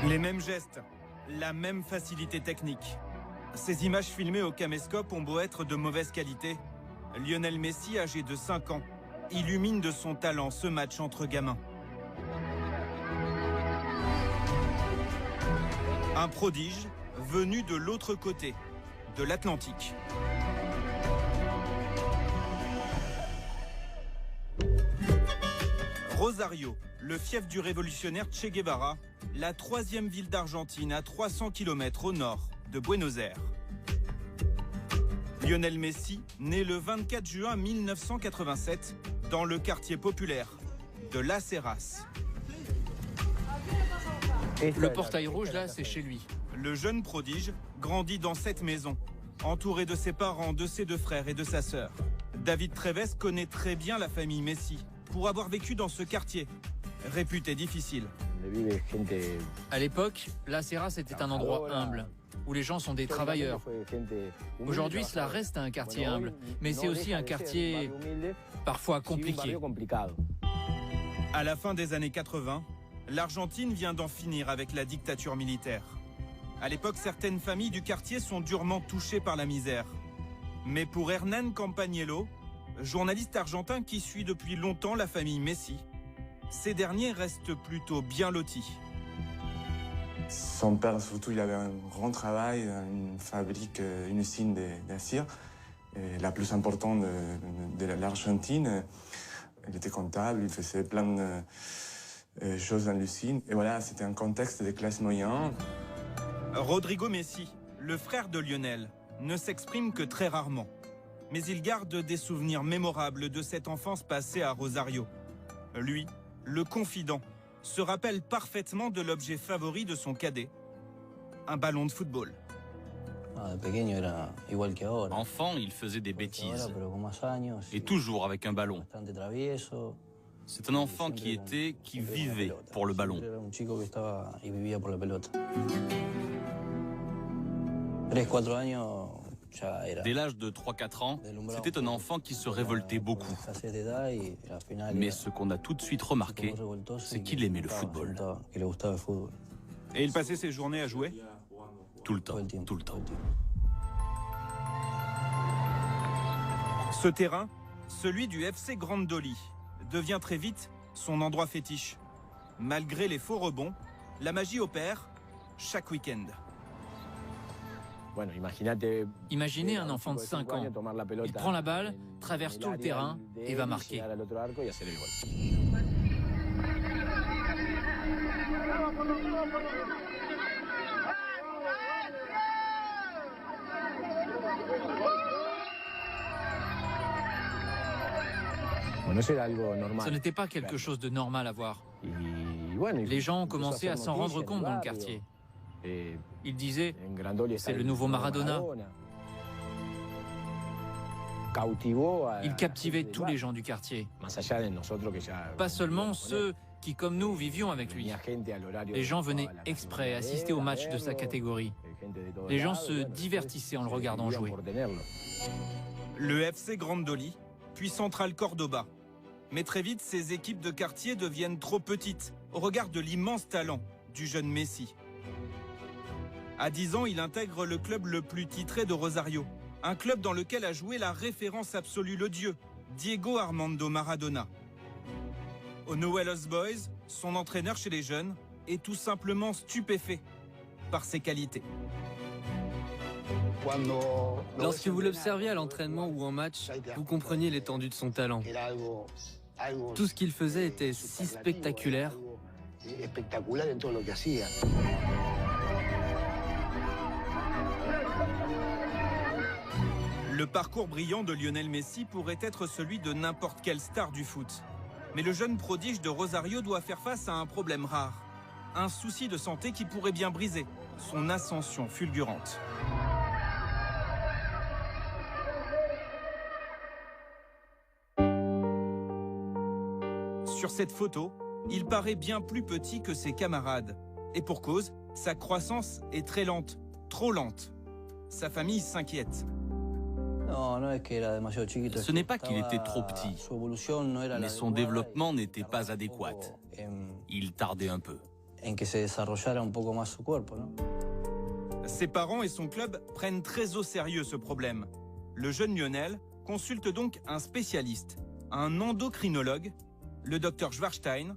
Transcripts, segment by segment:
Les mêmes gestes, la même facilité technique. Ces images filmées au caméscope ont beau être de mauvaise qualité. Lionel Messi, âgé de 5 ans, illumine de son talent ce match entre gamins. Un prodige venu de l'autre côté, de l'Atlantique. Rosario, le fief du révolutionnaire Che Guevara, la 3e ville d'Argentine à 300 km au nord de Buenos Aires. Lionel Messi, né le 24 juin 1987 dans le quartier populaire de Las Heras. Le portail rouge là, c'est chez lui. Le jeune prodige grandit dans cette maison, entouré de ses parents, de ses 2 frères et de sa sœur. David Treves connaît très bien la famille Messi pour avoir vécu dans ce quartier, réputé difficile. À l'époque, Las Heras était un endroit humble, où les gens sont des travailleurs. Aujourd'hui, cela reste un quartier humble, mais c'est aussi un quartier parfois compliqué. À la fin des années 80, l'Argentine vient d'en finir avec la dictature militaire. À l'époque, certaines familles du quartier sont durement touchées par la misère. Mais pour Hernán Campagnolo, journaliste argentin qui suit depuis longtemps la famille Messi, ces derniers restent plutôt bien lotis. Son père, surtout, il avait un grand travail, une fabrique, une usine d'acier, la plus importante de l'Argentine. Il était comptable, il faisait plein de choses dans l'usine. Et voilà, c'était un contexte de classe moyenne. Rodrigo Messi, le frère de Lionel, ne s'exprime que très rarement. Mais il garde des souvenirs mémorables de cette enfance passée à Rosario. Lui, le confident, se rappelle parfaitement de l'objet favori de son cadet, un ballon de football. Enfant, il faisait des bêtises, et toujours avec un ballon. C'est un enfant qui vivait pour le ballon. Dès l'âge de 3-4 ans, c'était un enfant qui se révoltait beaucoup. Mais ce qu'on a tout de suite remarqué, c'est qu'il aimait le football. Et il passait ses journées à jouer ? Tout le temps, tout le temps. Ce terrain, celui du FC Grandoli, devient très vite son endroit fétiche. Malgré les faux rebonds, la magie opère chaque week-end. Imaginez un enfant de 5 ans. Il prend la balle, traverse tout le terrain et va marquer. Ce n'était pas quelque chose de normal à voir. Les gens ont commencé à s'en rendre compte dans le quartier. Ils disaient, c'est le nouveau Maradona. Il captivait tous les gens du quartier. Pas seulement ceux qui, comme nous, vivions avec lui. Les gens venaient exprès assister au match de sa catégorie. Les gens se divertissaient en le regardant jouer. Le FC Grandoli, puis Central Cordoba. Mais très vite, ces équipes de quartier deviennent trop petites au regard de l'immense talent du jeune Messi. À 10 ans, il intègre le club le plus titré de Rosario, un club dans lequel a joué la référence absolue, le dieu, Diego Armando Maradona. Au Newell's Boys, son entraîneur chez les jeunes est tout simplement stupéfait par ses qualités. Lorsque vous l'observiez à l'entraînement ou en match, vous compreniez l'étendue de son talent. Tout ce qu'il faisait était si spectaculaire. Le parcours brillant de Lionel Messi pourrait être celui de n'importe quelle star du foot. Mais le jeune prodige de Rosario doit faire face à un problème rare. Un souci de santé qui pourrait bien briser son ascension fulgurante. Sur cette photo, il paraît bien plus petit que ses camarades. Et pour cause, sa croissance est très lente, trop lente. Sa famille s'inquiète. Ce n'est pas qu'il était trop petit, mais son développement n'était pas adéquat. Il tardait un peu. Ses parents et son club prennent très au sérieux ce problème. Le jeune Lionel consulte donc un spécialiste, un endocrinologue, le docteur Schwarstein.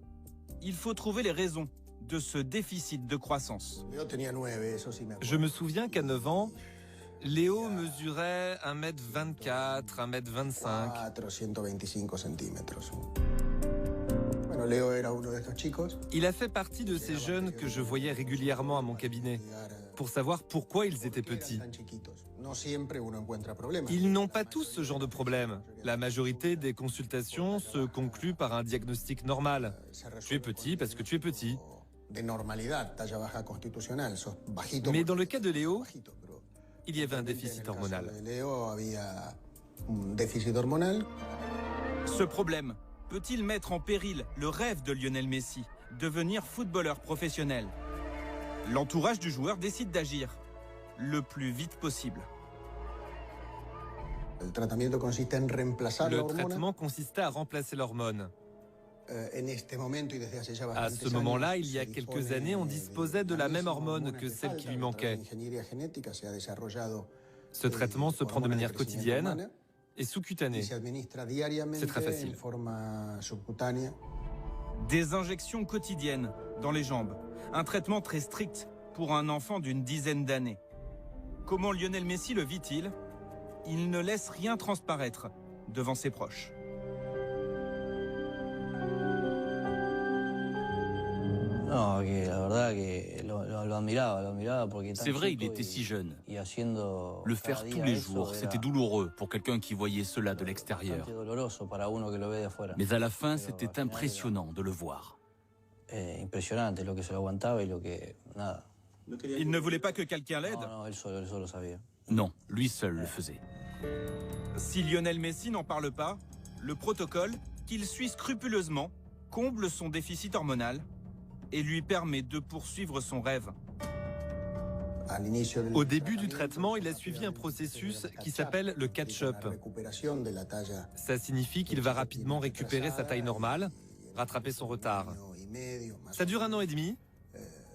Il faut trouver les raisons de ce déficit de croissance. Je me souviens qu'à 9 ans, Léo mesurait 1m24, 1m25. Il a fait partie de ces jeunes que je voyais régulièrement à mon cabinet pour savoir pourquoi ils étaient petits. Ils n'ont pas tous ce genre de problème. La majorité des consultations se concluent par un diagnostic normal. Tu es petit parce que tu es petit. Mais dans le cas de Léo, il y avait un déficit hormonal. Ce problème peut-il mettre en péril le rêve de Lionel Messi, devenir footballeur professionnel? L'entourage du joueur décide d'agir le plus vite possible. Le traitement consistait à remplacer l'hormone. À ce moment-là, il y a quelques années, on disposait de la même hormone que celle qui lui manquait. Ce traitement se prend de manière quotidienne et sous-cutanée. C'est très facile. Des injections quotidiennes dans les jambes. Un traitement très strict pour un enfant d'une dizaine d'années. Comment Lionel Messi le vit-il? Il ne laisse rien transparaître devant ses proches. C'est vrai, il était si jeune. Le faire tous les jours, c'était douloureux pour quelqu'un qui voyait cela de l'extérieur. Mais à la fin, c'était impressionnant de le voir. Il ne voulait pas que quelqu'un l'aide? Non, lui seul le faisait. Si Lionel Messi n'en parle pas, le protocole qu'il suit scrupuleusement comble son déficit hormonal et lui permet de poursuivre son rêve. Au début du traitement, il a suivi un processus qui s'appelle le catch-up. Ça signifie qu'il va rapidement récupérer sa taille normale, rattraper son retard. Ça dure 1 an et demi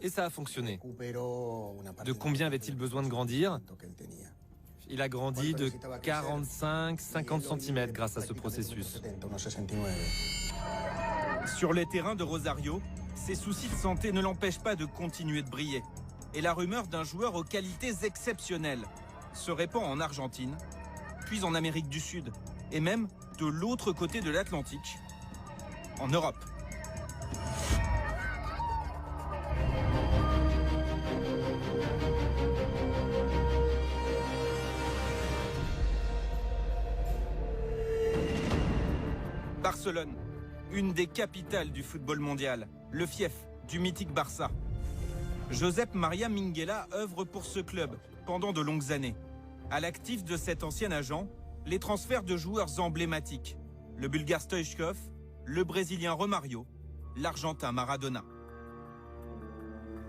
et ça a fonctionné. De combien avait-il besoin de grandir? Il a grandi de 45-50 cm grâce à ce processus. Sur les terrains de Rosario, ses soucis de santé ne l'empêchent pas de continuer de briller. Et la rumeur d'un joueur aux qualités exceptionnelles se répand en Argentine, puis en Amérique du Sud, et même de l'autre côté de l'Atlantique, en Europe. Barcelone, une des capitales du football mondial, le fief du mythique Barça. Josep Maria Minguella œuvre pour ce club pendant de longues années. À l'actif de cet ancien agent, les transferts de joueurs emblématiques, le Bulgare Stoichkov, le Brésilien Romario, l'Argentin Maradona.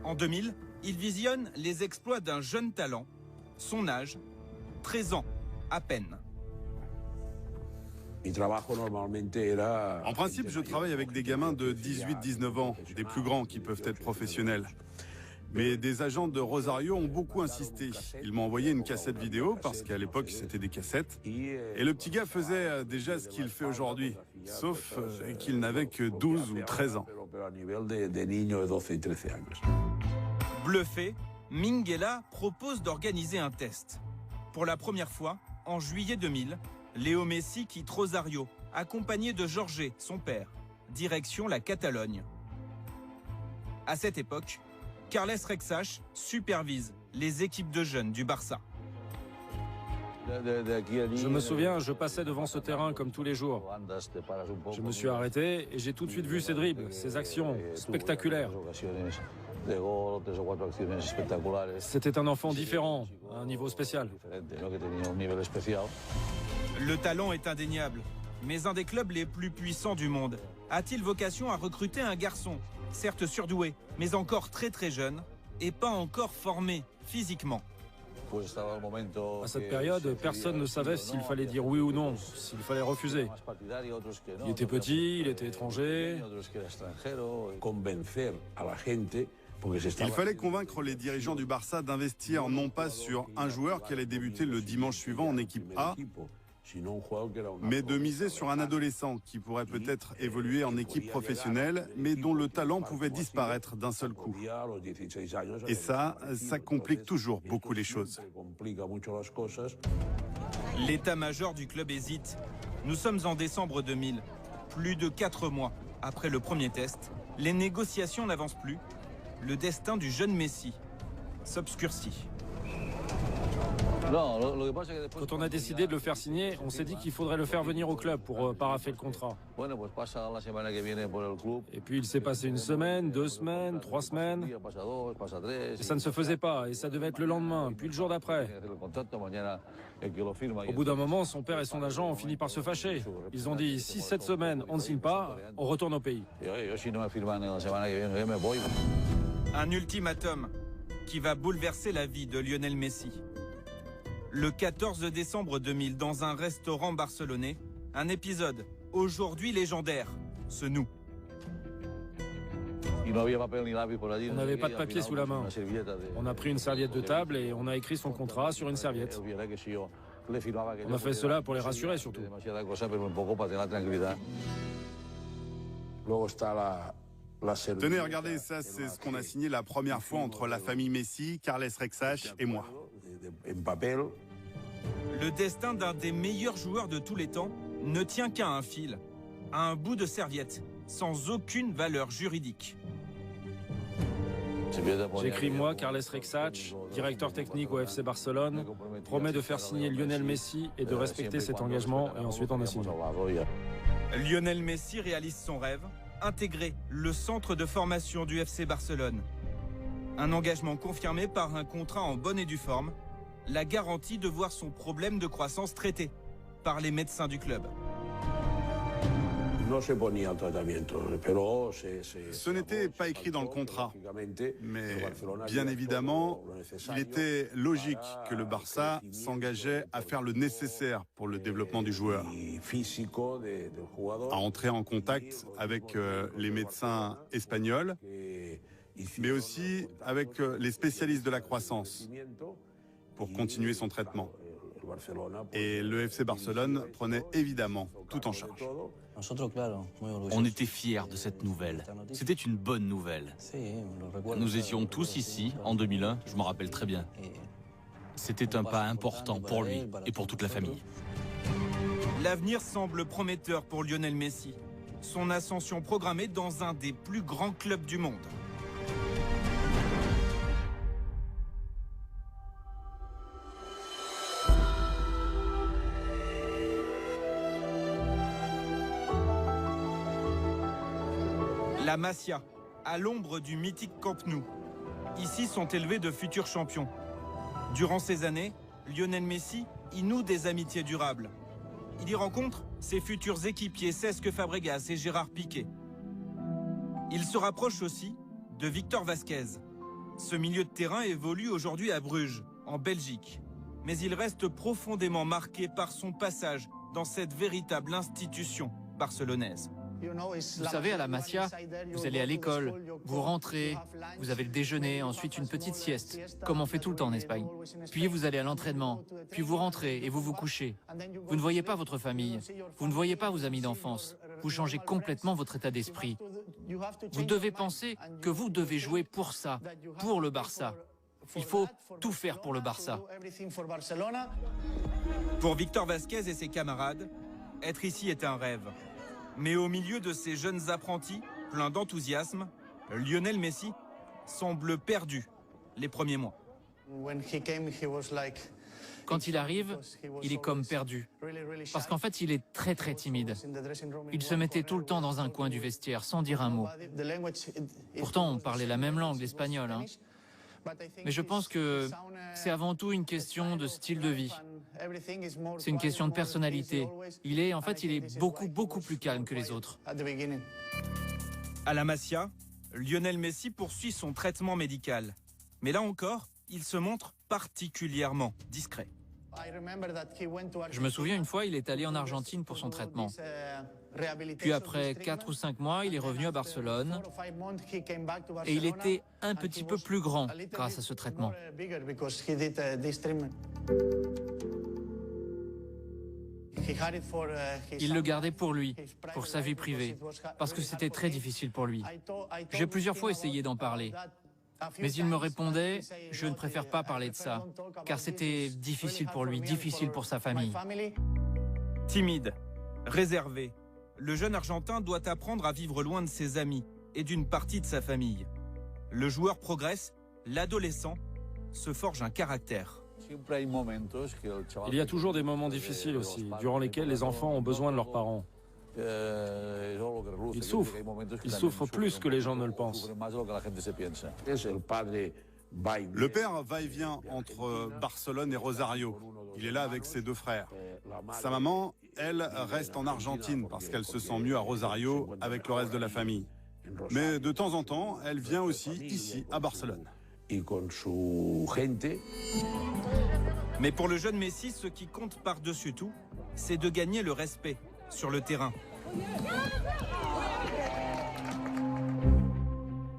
En 2000, il visionne les exploits d'un jeune talent, son âge, 13 ans à peine. En principe, je travaille avec des gamins de 18-19 ans, des plus grands qui peuvent être professionnels. Mais des agents de Rosario ont beaucoup insisté. Ils m'ont envoyé une cassette vidéo, parce qu'à l'époque, c'était des cassettes. Et le petit gars faisait déjà ce qu'il fait aujourd'hui, sauf qu'il n'avait que 12 ou 13 ans. Bluffé, Minguella propose d'organiser un test. Pour la première fois, en juillet 2000, Léo Messi quitte Rosario, accompagné de Jorge, son père, direction la Catalogne. À cette époque, Carles Rexach supervise les équipes de jeunes du Barça. Je me souviens, je passais devant ce terrain comme tous les jours. Je me suis arrêté et j'ai tout de suite vu ses dribbles, ses actions spectaculaires. C'était un enfant différent, à un niveau spécial. Le talent est indéniable, mais un des clubs les plus puissants du monde a-t-il vocation à recruter un garçon, certes surdoué, mais encore très jeune, et pas encore formé physiquement? À cette période, personne ne savait s'il fallait dire oui ou non, s'il fallait refuser. Il était petit, il était étranger. Il fallait convaincre les dirigeants du Barça d'investir non pas sur un joueur qui allait débuter le dimanche suivant en équipe A, mais de miser sur un adolescent qui pourrait peut-être évoluer en équipe professionnelle, mais dont le talent pouvait disparaître d'un seul coup. Et ça complique toujours beaucoup les choses. L'état-major du club hésite. Nous sommes en décembre 2000. Plus de 4 mois après le premier test, les négociations n'avancent plus. Le destin du jeune Messi s'obscurcit. Quand on a décidé de le faire signer, on s'est dit qu'il faudrait le faire venir au club pour paraffer le contrat. Et puis il s'est passé une semaine, 2 semaines, 3 semaines. Et ça ne se faisait pas, et ça devait être le lendemain, puis le jour d'après. Au bout d'un moment, son père et son agent ont fini par se fâcher. Ils ont dit, si cette semaine on ne signe pas, on retourne au pays. Un ultimatum qui va bouleverser la vie de Lionel Messi. Le 14 décembre 2000, dans un restaurant barcelonais, un épisode aujourd'hui légendaire se noue. On n'avait pas de papier sous la main. On a pris une serviette de table et on a écrit son contrat sur une serviette. On a fait cela pour les rassurer surtout. Tenez, regardez, ça c'est ce qu'on a signé la première fois entre la famille Messi, Carles Rexach et moi. Le destin d'un des meilleurs joueurs de tous les temps ne tient qu'à un fil, à un bout de serviette, sans aucune valeur juridique. J'écris moi, Carles Rexach, directeur technique au FC Barcelone, promet de faire signer Lionel Messi et de respecter cet engagement, et ensuite on a signé. Lionel Messi réalise son rêve, intégrer le centre de formation du FC Barcelone. Un engagement confirmé par un contrat en bonne et due forme, la garantie de voir son problème de croissance traité par les médecins du club. Ce n'était pas écrit dans le contrat, mais bien évidemment, il était logique que le Barça s'engageait à faire le nécessaire pour le développement du joueur, à entrer en contact avec les médecins espagnols, mais aussi avec les spécialistes de la croissance pour continuer son traitement. Et le FC Barcelone prenait évidemment tout en charge. On était fiers de cette nouvelle. C'était une bonne nouvelle. Nous étions tous ici en 2001, je m'en rappelle très bien. C'était un pas important pour lui et pour toute la famille. L'avenir semble prometteur pour Lionel Messi. Son ascension programmée dans un des plus grands clubs du monde. La Masia, à l'ombre du mythique Camp Nou. Ici sont élevés de futurs champions. Durant ces années, Lionel Messi y noue des amitiés durables. Il y rencontre ses futurs équipiers Cesc Fabregas et Gérard Piqué. Il se rapproche aussi de Victor Vasquez. Ce milieu de terrain évolue aujourd'hui à Bruges, en Belgique. Mais il reste profondément marqué par son passage dans cette véritable institution barcelonaise. Vous savez, à la Masia, vous allez à l'école, vous rentrez, vous avez le déjeuner, ensuite une petite sieste, comme on fait tout le temps en Espagne. Puis vous allez à l'entraînement, puis vous rentrez et vous vous couchez. Vous ne voyez pas votre famille, vous ne voyez pas vos amis d'enfance. Vous changez complètement votre état d'esprit. Vous devez penser que vous devez jouer pour ça, pour le Barça. Il faut tout faire pour le Barça. Pour Victor Vasquez et ses camarades, être ici est un rêve. Mais au milieu de ces jeunes apprentis, pleins d'enthousiasme, Lionel Messi semble perdu les premiers mois. Quand il arrive, il est comme perdu. Parce qu'en fait, il est très très timide. Il se mettait tout le temps dans un coin du vestiaire, sans dire un mot. Pourtant, on parlait la même langue, l'espagnol. Mais je pense que c'est avant tout une question de style de vie. C'est une question de personnalité. Il est beaucoup plus calme que les autres. À la Masia, Lionel Messi poursuit son traitement médical. Mais là encore, il se montre particulièrement discret. Je me souviens une fois, il est allé en Argentine pour son traitement. Puis après 4 ou 5 mois, il est revenu à Barcelone et il était un petit peu plus grand grâce à ce traitement. Il le gardait pour lui, pour sa vie privée, parce que c'était très difficile pour lui. J'ai plusieurs fois essayé d'en parler, mais il me répondait « Je ne préfère pas parler de ça, car c'était difficile pour lui, difficile pour sa famille. » Timide, réservé, le jeune Argentin doit apprendre à vivre loin de ses amis et d'une partie de sa famille. Le joueur progresse, l'adolescent se forge un caractère. Il y a toujours des moments difficiles aussi, durant lesquels les enfants ont besoin de leurs parents. Ils souffrent plus que les gens ne le pensent. Le père va-et-vient entre Barcelone et Rosario. Il est là avec ses 2 frères. Sa maman, elle, reste en Argentine parce qu'elle se sent mieux à Rosario avec le reste de la famille. Mais de temps en temps, elle vient aussi ici, à Barcelone. Mais pour le jeune Messi, ce qui compte par-dessus tout, c'est de gagner le respect sur le terrain.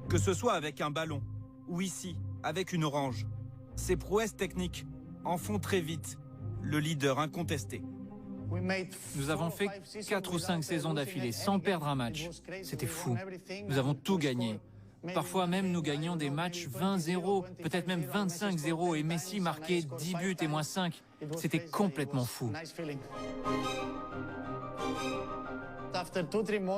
Que ce soit avec un ballon ou ici, avec une orange, ses prouesses techniques en font très vite le leader incontesté. Nous avons fait 4 ou 5 saisons d'affilée sans perdre un match. C'était fou. Nous avons tout gagné. Parfois même, nous gagnions des matchs 20-0, peut-être même 25-0, et Messi marquait 10 buts et moi 5. C'était complètement fou.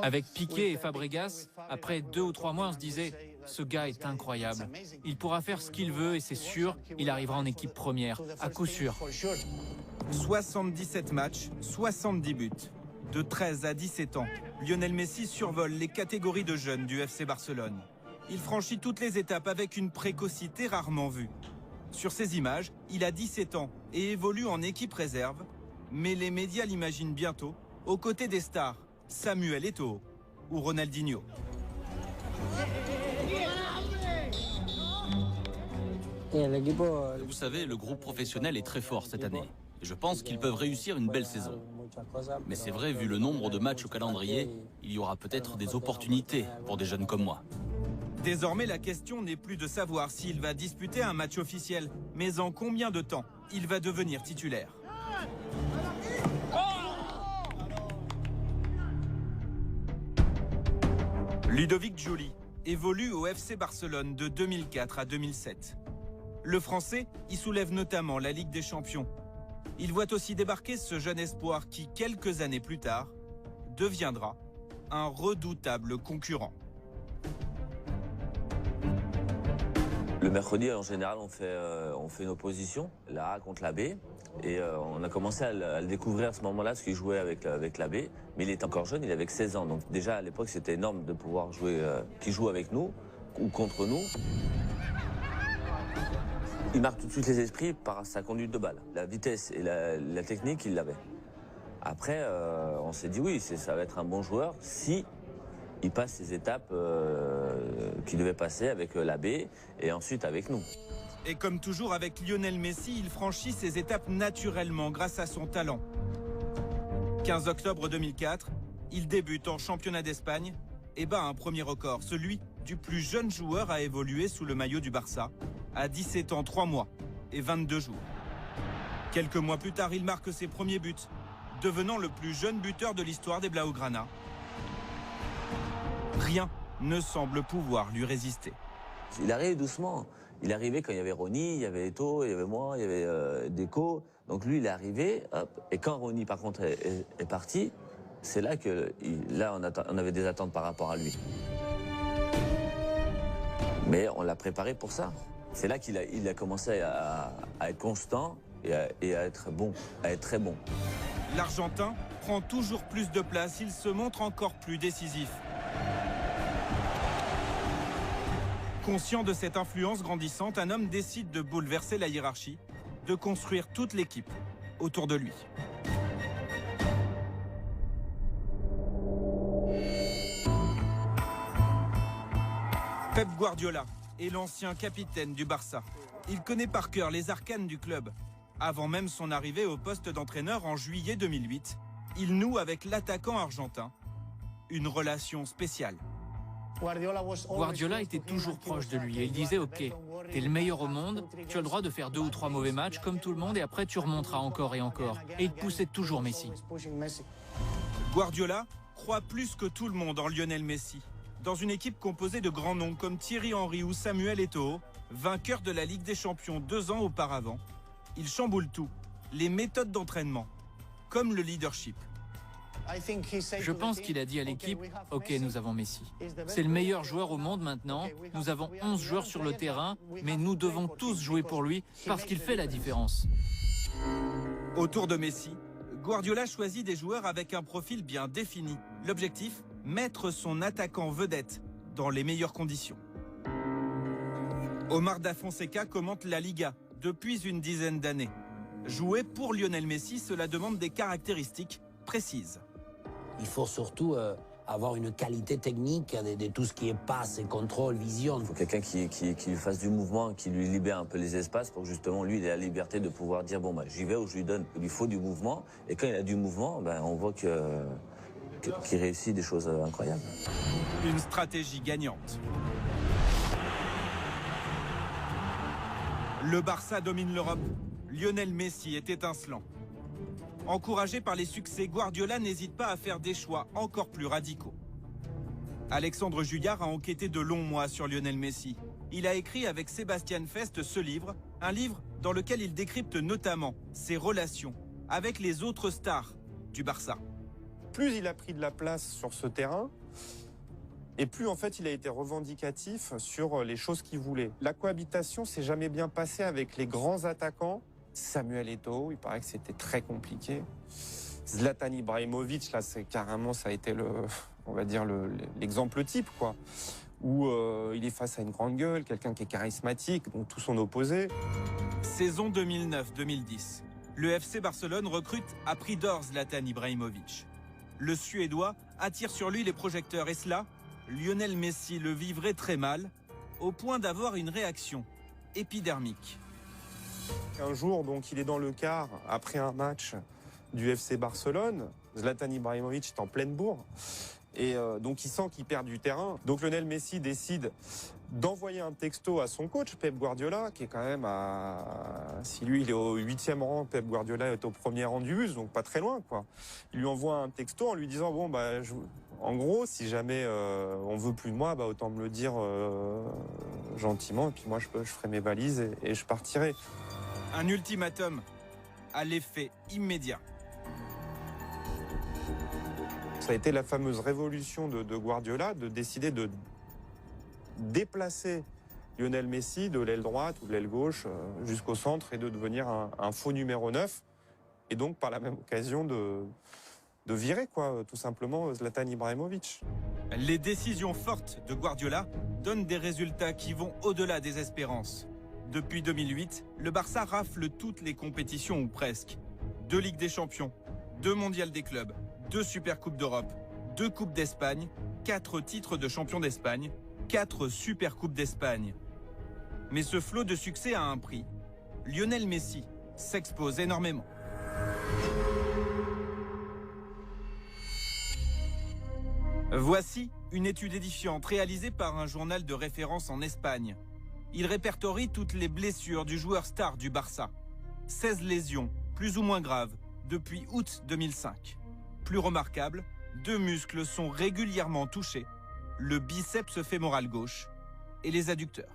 Avec Piqué et Fabregas, après 2 ou 3 mois, on se disait « Ce gars est incroyable. Il pourra faire ce qu'il veut et c'est sûr, il arrivera en équipe première, à coup sûr. » 77 matchs, 70 buts. De 13 à 17 ans, Lionel Messi survole les catégories de jeunes du FC Barcelone. Il franchit toutes les étapes avec une précocité rarement vue. Sur ces images, il a 17 ans et évolue en équipe réserve, mais les médias l'imaginent bientôt aux côtés des stars Samuel Eto'o ou Ronaldinho. Vous savez, le groupe professionnel est très fort cette année. Je pense qu'ils peuvent réussir une belle saison. Mais c'est vrai, vu le nombre de matchs au calendrier, il y aura peut-être des opportunités pour des jeunes comme moi. Désormais, la question n'est plus de savoir s'il va disputer un match officiel, mais en combien de temps il va devenir titulaire. Ludovic Giuli évolue au FC Barcelone de 2004 à 2007. Le Français y soulève notamment la Ligue des Champions. Il voit aussi débarquer ce jeune espoir qui, quelques années plus tard, deviendra un redoutable concurrent. Le mercredi, en général, on fait une opposition, la A contre la B. Et on a commencé à le découvrir à ce moment-là, parce qu'il jouait avec la B. Mais il est encore jeune, il avait que 16 ans. Donc déjà, à l'époque, c'était énorme de pouvoir jouer, qu'il joue avec nous ou contre nous. Il marque tout de suite les esprits par sa conduite de balle. La vitesse et la technique, il l'avait. Après, on s'est dit oui, ça va être un bon joueur si il passe ces étapes qu'il devait passer avec la B et ensuite avec nous. Et comme toujours avec Lionel Messi, il franchit ces étapes naturellement grâce à son talent. 15 octobre 2004, il débute en championnat d'Espagne et bat un premier record, celui du plus jeune joueur à évoluer sous le maillot du Barça, à 17 ans, 3 mois et 22 jours. Quelques mois plus tard, il marque ses premiers buts, devenant le plus jeune buteur de l'histoire des Blaugrana. Rien ne semble pouvoir lui résister. Il arrive doucement. Il est arrivé quand il y avait Ronny, il y avait Eto'o, il y avait moi, il y avait Deco. Donc lui, il est arrivé, hop. Et quand Ronny, par contre, est parti, c'est là que on avait des attentes par rapport à lui. Mais on l'a préparé pour ça. C'est là qu'il a commencé à être constant et à être bon, à être très bon. L'Argentin prend toujours plus de place, il se montre encore plus décisif. Conscient de cette influence grandissante, un homme décide de bouleverser la hiérarchie, de construire toute l'équipe autour de lui. Pep Guardiola est l'ancien capitaine du Barça. Il connaît par cœur les arcanes du club. Avant même son arrivée au poste d'entraîneur en juillet 2008, il noue avec l'attaquant argentin une relation spéciale. Guardiola était toujours proche de lui et il disait « Ok, t'es le meilleur au monde, tu as le droit de faire 2 ou 3 mauvais matchs comme tout le monde et après tu remonteras encore et encore. » Et il poussait toujours Messi. Guardiola croit plus que tout le monde en Lionel Messi. Dans une équipe composée de grands noms comme Thierry Henry ou Samuel Eto'o, vainqueur de la Ligue des Champions 2 ans auparavant, il chamboule tout, les méthodes d'entraînement, comme le leadership. Je pense qu'il a dit à l'équipe « Ok, nous avons Messi. C'est le meilleur joueur au monde maintenant. Nous avons 11 joueurs sur le terrain, mais nous devons tous jouer pour lui parce qu'il fait la différence. » Autour de Messi, Guardiola choisit des joueurs avec un profil bien défini. L'objectif, mettre son attaquant vedette dans les meilleures conditions. Omar Da Fonseca commente la Liga depuis une dizaine d'années. Jouer pour Lionel Messi, cela demande des caractéristiques précises. Il faut surtout avoir une qualité technique de tout ce qui est passe et contrôle, vision. Il faut quelqu'un qui lui fasse du mouvement, qui lui libère un peu les espaces pour que justement lui il ait la liberté de pouvoir dire bon bah j'y vais ou je lui donne. Il lui faut du mouvement et quand il a du mouvement, ben, on voit qu'il réussit des choses incroyables. Une stratégie gagnante. Le Barça domine l'Europe. Lionel Messi est étincelant. Encouragé par les succès, Guardiola n'hésite pas à faire des choix encore plus radicaux. Alexandre Juillard a enquêté de longs mois sur Lionel Messi. Il a écrit avec Sébastien Fest ce livre, un livre dans lequel il décrypte notamment ses relations avec les autres stars du Barça. Plus il a pris de la place sur ce terrain, et plus en fait il a été revendicatif sur les choses qu'il voulait. La cohabitation s'est jamais bien passée avec les grands attaquants. Samuel Eto'o, il paraît que c'était très compliqué. Zlatan Ibrahimovic, là, c'est carrément, ça a été l'exemple type, quoi. Où il est face à une grande gueule, quelqu'un qui est charismatique, donc tout son opposé. Saison 2009-2010. Le FC Barcelone recrute à prix d'or Zlatan Ibrahimovic. Le Suédois attire sur lui les projecteurs et cela, Lionel Messi le vivrait très mal, au point d'avoir une réaction épidermique. Un jour, donc, il est dans le car après un match du FC Barcelone. Zlatan Ibrahimovic est en pleine bourre. Et donc, il sent qu'il perd du terrain. Donc, Lionel Messi décide d'envoyer un texto à son coach, Pep Guardiola, qui est quand même si lui, il est au 8e rang, Pep Guardiola est au 1er rang du bus, donc pas très loin, quoi. Il lui envoie un texto en lui disant, bon, bah, en gros, si jamais on veut plus de moi, bah, autant me le dire gentiment. Et puis moi, je ferai mes valises et je partirai. Un ultimatum à l'effet immédiat. Ça a été la fameuse révolution de Guardiola de décider de déplacer Lionel Messi de l'aile droite ou de l'aile gauche jusqu'au centre et de devenir un faux numéro 9. Et donc, par la même occasion, de virer, quoi, tout simplement, Zlatan Ibrahimovic. Les décisions fortes de Guardiola donnent des résultats qui vont au-delà des espérances. Depuis 2008, le Barça rafle toutes les compétitions ou presque. 2 Ligues des Champions, 2 Mondiales des clubs, 2 Supercoupes d'Europe, 2 Coupes d'Espagne, 4 titres de champion d'Espagne, 4 Supercoupes d'Espagne. Mais ce flot de succès a un prix. Lionel Messi s'expose énormément. Voici une étude édifiante réalisée par un journal de référence en Espagne. Il répertorie toutes les blessures du joueur star du Barça. 16 lésions, plus ou moins graves, depuis août 2005. Plus remarquable, 2 muscles sont régulièrement touchés, le biceps fémoral gauche et les adducteurs.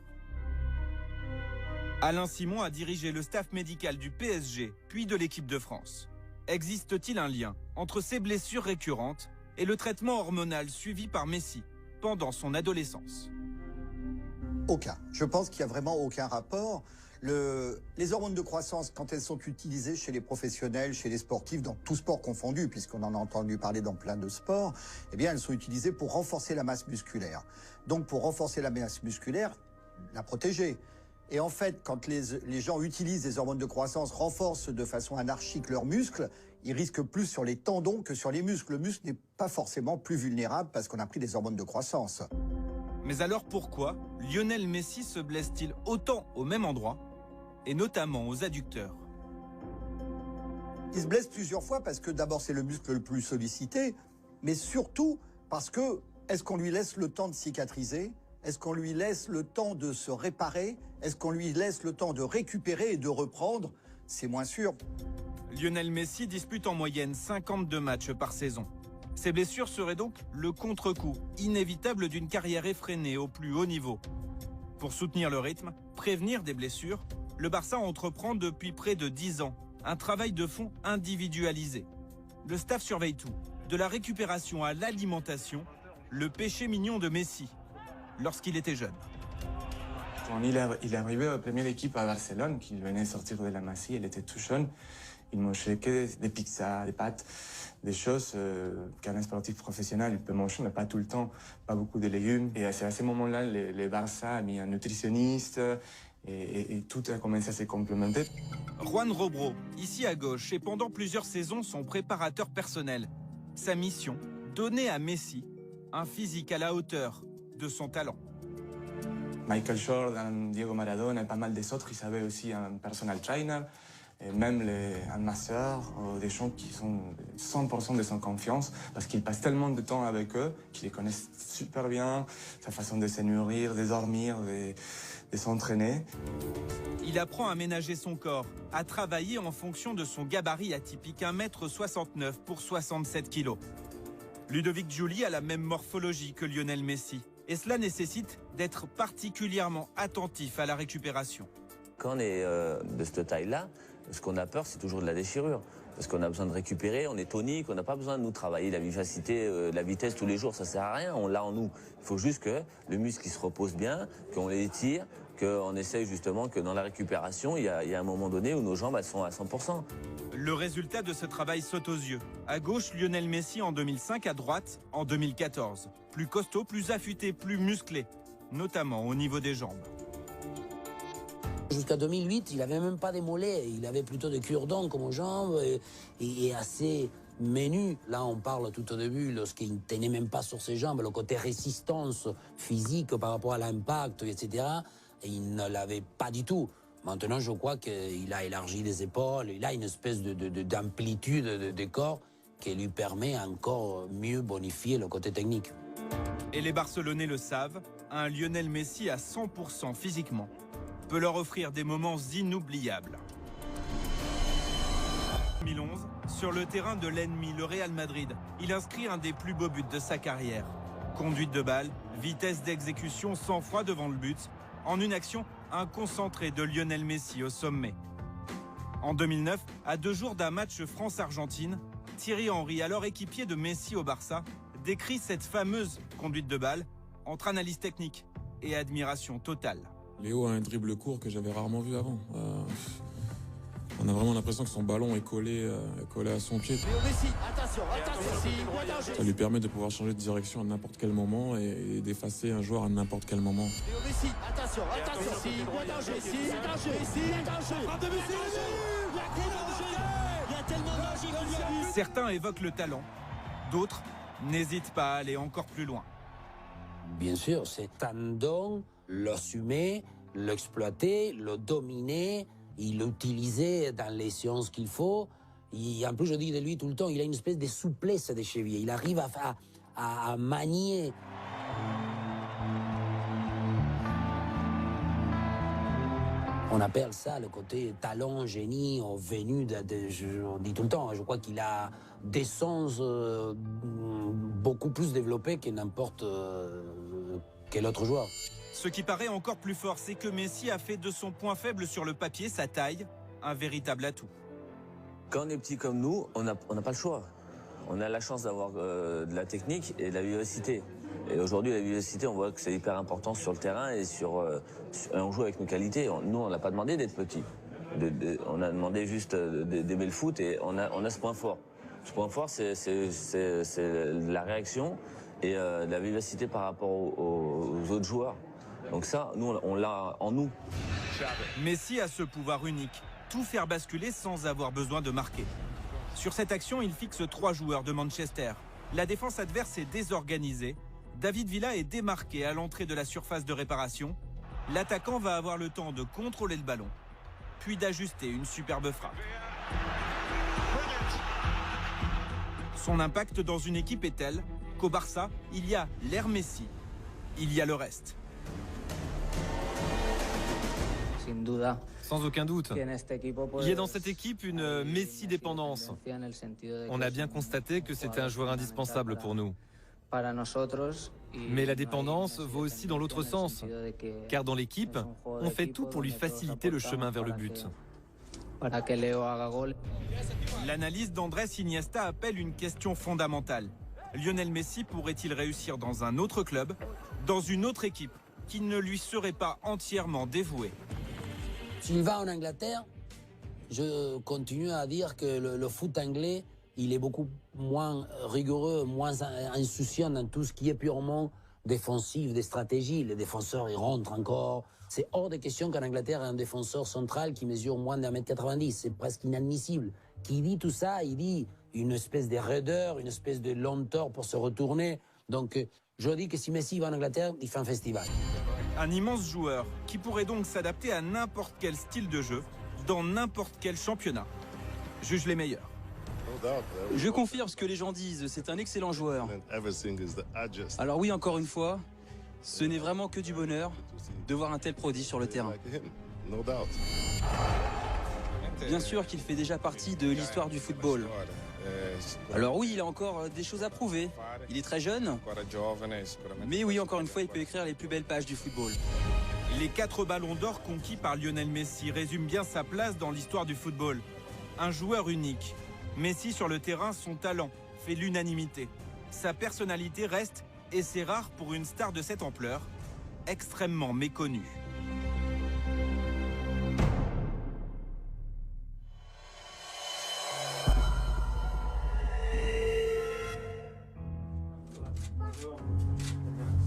Alain Simon a dirigé le staff médical du PSG, puis de l'équipe de France. Existe-t-il un lien entre ces blessures récurrentes et le traitement hormonal suivi par Messi pendant son adolescence? Aucun. Je pense qu'il n'y a vraiment aucun rapport. Les hormones de croissance, quand elles sont utilisées chez les professionnels, chez les sportifs, dans tout sport confondu, puisqu'on en a entendu parler dans plein de sports, eh bien, elles sont utilisées pour renforcer la masse musculaire. Donc, pour renforcer la masse musculaire, la protéger. Et en fait, quand les gens utilisent les hormones de croissance, renforcent de façon anarchique leurs muscles, ils risquent plus sur les tendons que sur les muscles. Le muscle n'est pas forcément plus vulnérable parce qu'on a pris des hormones de croissance. Mais alors pourquoi Lionel Messi se blesse-t-il autant au même endroit et notamment aux adducteurs. Il se blesse plusieurs fois parce que d'abord c'est le muscle le plus sollicité, mais surtout parce que est-ce qu'on lui laisse le temps de cicatriser? Est-ce qu'on lui laisse le temps de se réparer? Est-ce qu'on lui laisse le temps de récupérer et de reprendre? C'est moins sûr. Lionel Messi dispute en moyenne 52 matchs par saison. Ces blessures seraient donc le contre-coup inévitable d'une carrière effrénée au plus haut niveau. Pour soutenir le rythme, prévenir des blessures, le Barça entreprend depuis près de 10 ans un travail de fond individualisé. Le staff surveille tout, de la récupération à l'alimentation, le péché mignon de Messi, lorsqu'il était jeune. Quand il est arrivé à la première équipe à Barcelone, qu'il venait sortir de la Masie, il était tout jeune. Il mangeait que des pizzas, des pâtes, des choses qu'un sportif professionnel il peut manger, mais pas tout le temps, pas beaucoup de légumes. Et c'est à ce moment-là, le Barça a mis un nutritionniste et tout a commencé à se complémenter. Juan Robro, ici à gauche, et pendant plusieurs saisons son préparateur personnel. Sa mission, donner à Messi un physique à la hauteur de son talent. Michael Jordan, Diego Maradona et pas mal des autres, ils avaient aussi un personal trainer. Et même un masseur, des gens qui sont 100% de son confiance, parce qu'ils passent tellement de temps avec eux, qu'ils les connaissent super bien, sa façon de se nourrir, de dormir, de s'entraîner. Il apprend à ménager son corps, à travailler en fonction de son gabarit atypique, 1,69 m pour 67 kg. Ludovic Giuli a la même morphologie que Lionel Messi, et cela nécessite d'être particulièrement attentif à la récupération. Quand on est de cette taille-là, ce qu'on a peur, c'est toujours de la déchirure. Parce qu'on a besoin de récupérer, on est tonique, on n'a pas besoin de nous travailler la vivacité, la vitesse tous les jours, ça sert à rien, on l'a en nous. Il faut juste que le muscle se repose bien, qu'on l'étire, qu'on essaye justement que dans la récupération, il y a un moment donné où nos jambes elles sont à 100%. Le résultat de ce travail saute aux yeux. À gauche, Lionel Messi en 2005, à droite, en 2014. Plus costaud, plus affûté, plus musclé, notamment au niveau des jambes. Jusqu'à 2008, il n'avait même pas des mollets, il avait plutôt des cure-dents comme aux jambes et assez menu. Là, on parle tout au début, lorsqu'il ne tenait même pas sur ses jambes, le côté résistance physique par rapport à l'impact, etc. Et il ne l'avait pas du tout. Maintenant, je crois qu'il a élargi les épaules, il a une espèce d'amplitude de corps qui lui permet encore mieux bonifier le côté technique. Et les Barcelonais le savent, un Lionel Messi à 100% physiquement peut leur offrir des moments inoubliables. 2011, sur le terrain de l'ennemi, le Real Madrid, il inscrit un des plus beaux buts de sa carrière. Conduite de balle, vitesse d'exécution, sang-froid devant le but, en une action, un concentré de Lionel Messi au sommet. En 2009, à 2 jours d'un match France-Argentine, Thierry Henry, alors équipier de Messi au Barça, décrit cette fameuse conduite de balle entre analyse technique et admiration totale. Léo a un dribble court que j'avais rarement vu avant. On a vraiment l'impression que son ballon est collé à son pied. Ça lui permet de pouvoir changer de direction à n'importe quel moment et d'effacer un joueur à n'importe quel moment. Certains évoquent le talent, d'autres n'hésitent pas à aller encore plus loin. Bien sûr, c'est un don, l'assumer, l'exploiter, le dominer, il l'utiliser dans les séances qu'il faut. En plus, je dis de lui tout le temps, il a une espèce de souplesse des chevilles. Il arrive à manier. On appelle ça le côté talent, génie, venu on dit tout le temps, je crois qu'il a des sens beaucoup plus développés que n'importe quel autre joueur. Ce qui paraît encore plus fort, c'est que Messi a fait de son point faible sur le papier, sa taille, un véritable atout. Quand on est petit comme nous, on n'a pas le choix. On a la chance d'avoir de la technique et de la vivacité. Et aujourd'hui, la vivacité, on voit que c'est hyper important sur le terrain et on joue avec nos qualités. Nous, on n'a pas demandé d'être petit. On a demandé juste d'aimer le foot et on a ce point fort. Ce point fort, c'est la réaction et la vivacité par rapport aux autres joueurs. Donc ça, nous, on l'a en nous. Messi a ce pouvoir unique, tout faire basculer sans avoir besoin de marquer. Sur cette action, il fixe 3 joueurs de Manchester. La défense adverse est désorganisée. David Villa est démarqué à l'entrée de la surface de réparation. L'attaquant va avoir le temps de contrôler le ballon puis d'ajuster une superbe frappe. Son impact dans une équipe est tel qu'au Barça, il y a l'ère Messi, il y a le reste. Sans aucun doute. Il y a dans cette équipe une Messi-dépendance. On a bien constaté que c'était un joueur indispensable pour nous. Mais la dépendance vaut aussi dans l'autre sens, car dans l'équipe, on fait tout pour lui faciliter le chemin vers le but. L'analyse d'Andrés Iniesta appelle une question fondamentale. Lionel Messi pourrait-il réussir dans un autre club, dans une autre équipe, qui ne lui serait pas entièrement dévouée? S'il va en Angleterre, je continue à dire que le foot anglais, il est beaucoup moins rigoureux, moins insouciant dans tout ce qui est purement défensif, des stratégies. Les défenseurs, ils rentrent encore. C'est hors de question qu'en Angleterre, il y ait un défenseur central qui mesure moins d'1,90 m. C'est presque inadmissible. Qui dit tout ça, il dit une espèce de raideur, une espèce de lenteur pour se retourner. Donc, je dis que si Messi va en Angleterre, il fait un festival. Un immense joueur qui pourrait donc s'adapter à n'importe quel style de jeu, dans n'importe quel championnat. Juge les meilleurs. Je confirme ce que les gens disent, c'est un excellent joueur. Alors oui, encore une fois, ce n'est vraiment que du bonheur de voir un tel prodige sur le terrain. Bien sûr qu'il fait déjà partie de l'histoire du football. Alors oui, il a encore des choses à prouver. Il est très jeune, mais oui, encore une fois, il peut écrire les plus belles pages du football. Les 4 ballons d'or conquis par Lionel Messi résument bien sa place dans l'histoire du football. Un joueur unique. Messi sur le terrain, son talent fait l'unanimité. Sa personnalité reste, et c'est rare pour une star de cette ampleur, extrêmement méconnue.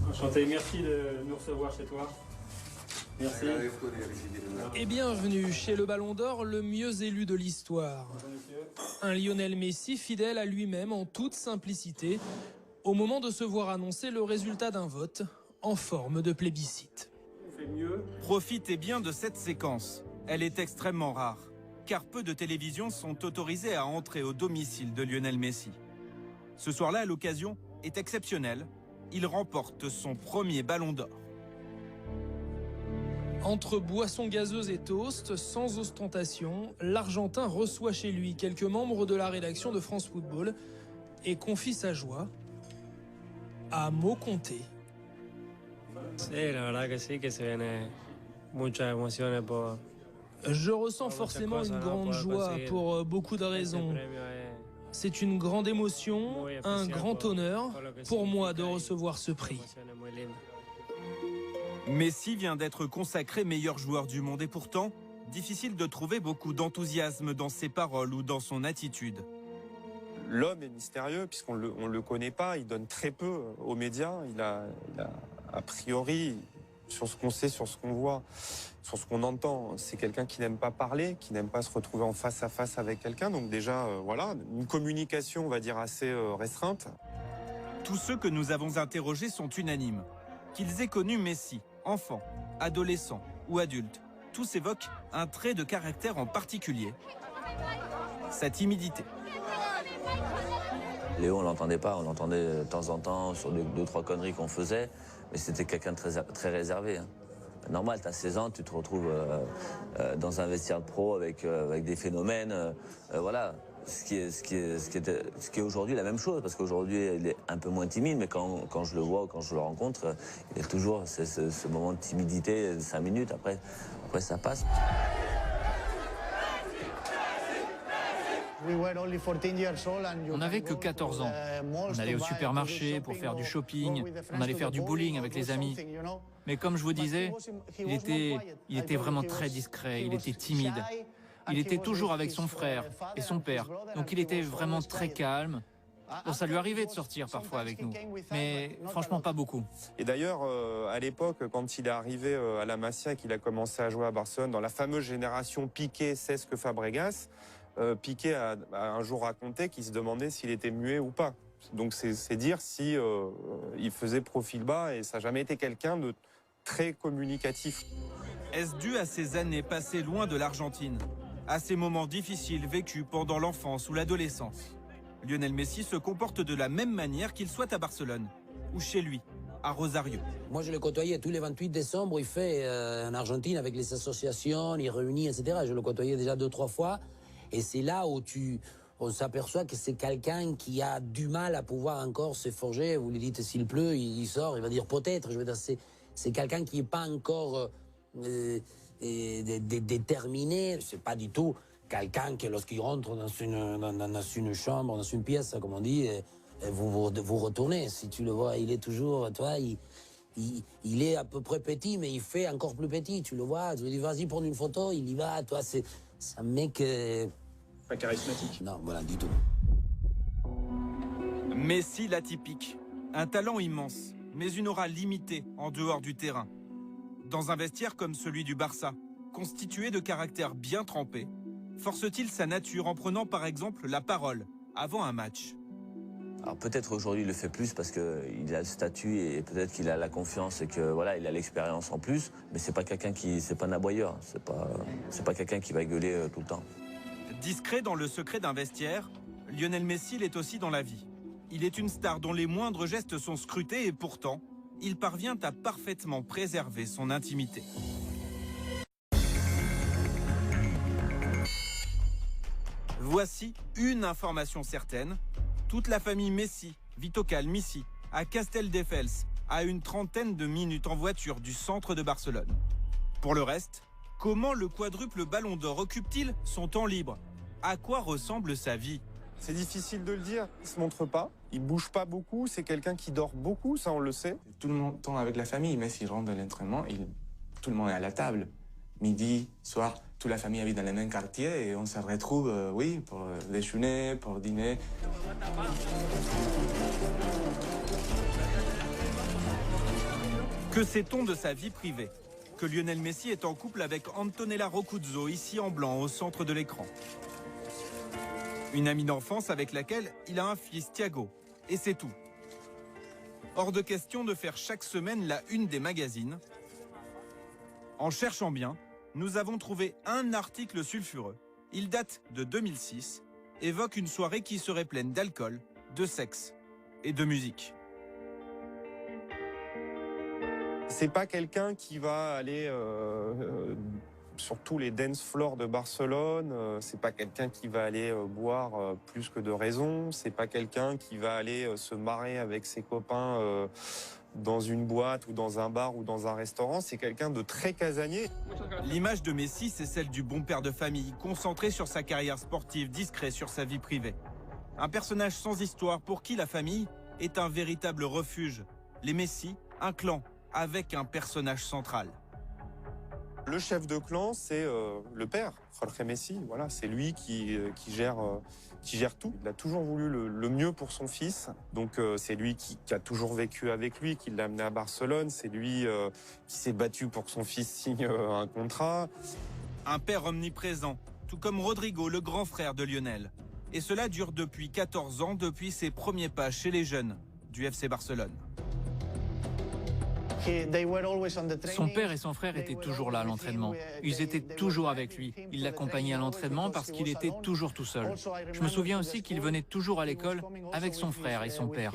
Enchanté, merci de nous recevoir chez toi. Merci. Et bienvenue chez le Ballon d'Or, le mieux élu de l'histoire. Un Lionel Messi fidèle à lui-même en toute simplicité, au moment de se voir annoncer le résultat d'un vote en forme de plébiscite. Profitez bien de cette séquence. Elle est extrêmement rare, car peu de télévisions sont autorisées à entrer au domicile de Lionel Messi. Ce soir-là, l'occasion est exceptionnelle. Il remporte son premier Ballon d'Or. Entre boissons gazeuses et toast, sans ostentation, l'Argentin reçoit chez lui quelques membres de la rédaction de France Football et confie sa joie à mots comptés. Je ressens forcément une grande joie pour beaucoup de raisons. C'est une grande émotion, un grand honneur pour moi de recevoir ce prix. Messi vient d'être consacré meilleur joueur du monde et pourtant, difficile de trouver beaucoup d'enthousiasme dans ses paroles ou dans son attitude. L'homme est mystérieux puisqu'on ne le connaît pas, il donne très peu aux médias, il a a priori, sur ce qu'on sait, sur ce qu'on voit, sur ce qu'on entend, c'est quelqu'un qui n'aime pas parler, qui n'aime pas se retrouver en face à face avec quelqu'un. Donc déjà, voilà, une communication, on va dire, assez restreinte. Tous ceux que nous avons interrogés sont unanimes. Qu'ils aient connu Messi, enfant, adolescent ou adulte, tous évoquent un trait de caractère en particulier, sa timidité. Léo, on l'entendait pas, on l'entendait de temps en temps sur deux, trois conneries qu'on faisait, mais c'était quelqu'un de très réservé. Hein. Normal, tu as 16 ans, tu te retrouves dans un vestiaire pro avec des phénomènes, voilà. Ce qui est aujourd'hui la même chose, parce qu'aujourd'hui il est un peu moins timide, mais quand je le vois, quand je le rencontre, il y a toujours ce moment de timidité de 5 minutes, après ça passe. On n'avait que 14 ans. On allait au supermarché pour faire du shopping, on allait faire du bowling avec les amis. Mais comme je vous disais, il était vraiment très discret, il était timide. Il était toujours avec son frère et son père, donc il était vraiment très calme. Bon, ça lui arrivait de sortir parfois avec nous, mais franchement pas beaucoup. Et d'ailleurs, à l'époque, quand il est arrivé à la Masia et qu'il a commencé à jouer à Barcelone, dans la fameuse génération Piqué, Cesc, Fabregas, Piqué a un jour raconté qu'il se demandait s'il était muet ou pas. Donc c'est dire si il faisait profil bas, et ça n'a jamais été quelqu'un de très communicatif. Est-ce dû à ces années passées loin de l'Argentine, à ces moments difficiles vécus pendant l'enfance ou l'adolescence? Lionel Messi se comporte de la même manière qu'il soit à Barcelone ou chez lui, à Rosario. Moi, je le côtoyais tous les 28 décembre. Il fait en Argentine avec les associations, il réunit, etc. Je le côtoyais déjà 2-3 fois. Et c'est là où on s'aperçoit que c'est quelqu'un qui a du mal à pouvoir encore se forger. Vous lui dites s'il pleut, il sort, il va dire peut-être. Je veux dire, c'est quelqu'un qui n'est pas encore déterminé. C'est pas du tout quelqu'un qui, lorsqu'il rentre dans une chambre, dans une pièce, comme on dit, vous retournez. Si tu le vois, il est toujours, toi, il est à peu près petit, mais il fait encore plus petit. Tu le vois, tu lui dis vas-y prendre une photo, il y va. Toi, c'est un mec pas charismatique. Non, voilà, du tout. Messi l'atypique, un talent immense, mais une aura limitée en dehors du terrain. Dans un vestiaire comme celui du Barça, constitué de caractères bien trempés, force-t-il sa nature en prenant par exemple la parole avant un match? Alors peut-être aujourd'hui il le fait plus parce qu'il a le statut et peut-être qu'il a la confiance et que voilà, il a l'expérience en plus, mais c'est pas quelqu'un c'est pas un aboyeur, c'est pas quelqu'un qui va gueuler tout le temps. Discret dans le secret d'un vestiaire, Lionel Messi l'est aussi dans la vie. Il est une star dont les moindres gestes sont scrutés et pourtant, il parvient à parfaitement préserver son intimité. Voici une information certaine. Toute la famille Messi vit au calme ici, à Castelldefels, à une trentaine de minutes en voiture du centre de Barcelone. Pour le reste, comment le quadruple Ballon d'Or occupe-t-il son temps libre? À quoi ressemble sa vie? C'est difficile de le dire, il se montre pas, il bouge pas beaucoup, c'est quelqu'un qui dort beaucoup, ça on le sait. Tout le temps avec la famille, mais s'il rentre de l'entraînement, tout le monde est à la table. Midi, soir, toute la famille habite dans les mêmes quartiers et on se retrouve, oui, pour déjeuner, pour dîner. Que sait-on de sa vie privée? Que Lionel Messi est en couple avec Antonella Roccuzzo, ici en blanc, au centre de l'écran. Une amie d'enfance avec laquelle il a un fils, Thiago. Et c'est tout. Hors de question de faire chaque semaine la une des magazines. En cherchant bien, nous avons trouvé un article sulfureux. Il date de 2006, évoque une soirée qui serait pleine d'alcool, de sexe et de musique. C'est pas quelqu'un qui va aller sur tous les dance floors de Barcelone, c'est pas quelqu'un qui va aller boire plus que de raison, c'est pas quelqu'un qui va aller se marrer avec ses copains dans une boîte ou dans un bar ou dans un restaurant, c'est quelqu'un de très casanier. L'image de Messi, c'est celle du bon père de famille, concentré sur sa carrière sportive, discret sur sa vie privée. Un personnage sans histoire pour qui la famille est un véritable refuge. Les Messi, un clan avec un personnage central. Le chef de clan, c'est le père, Jorge Messi. Voilà, c'est lui qui gère tout. Il a toujours voulu le mieux pour son fils. Donc c'est lui qui a toujours vécu avec lui, qui l'a amené à Barcelone. C'est lui qui s'est battu pour que son fils signe un contrat. Un père omniprésent, tout comme Rodrigo, le grand frère de Lionel. Et cela dure depuis 14 ans, depuis ses premiers pas chez les jeunes du FC Barcelone. Son père et son frère étaient toujours là à l'entraînement. Ils étaient toujours avec lui. Il l'accompagnait à l'entraînement parce qu'il était toujours tout seul. Je me souviens aussi qu'il venait toujours à l'école avec son frère et son père.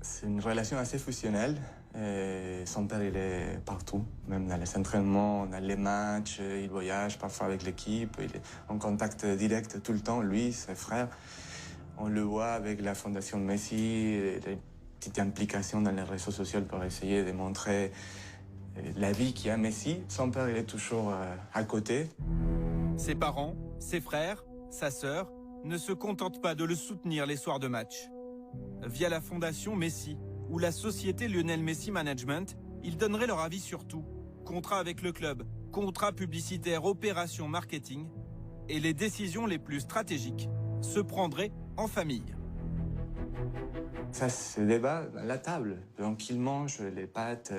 C'est une relation assez fusionnelle. Et son père, il est partout, même dans les entraînements, dans les matchs. Il voyage parfois avec l'équipe. Il est en contact direct tout le temps, lui, ses frères. On le voit avec la fondation Messi, petite implication dans les réseaux sociaux pour essayer de montrer la vie qu'il y a Messi. Son père, il est toujours à côté. Ses parents, ses frères, sa sœur ne se contentent pas de le soutenir les soirs de match. Via la fondation Messi ou la société Lionel Messi Management, ils donneraient leur avis sur tout. Contrat avec le club, contrat publicitaire, opération marketing. Et les décisions les plus stratégiques se prendraient en famille. Ça se débat à la table. Donc il mange les pâtes,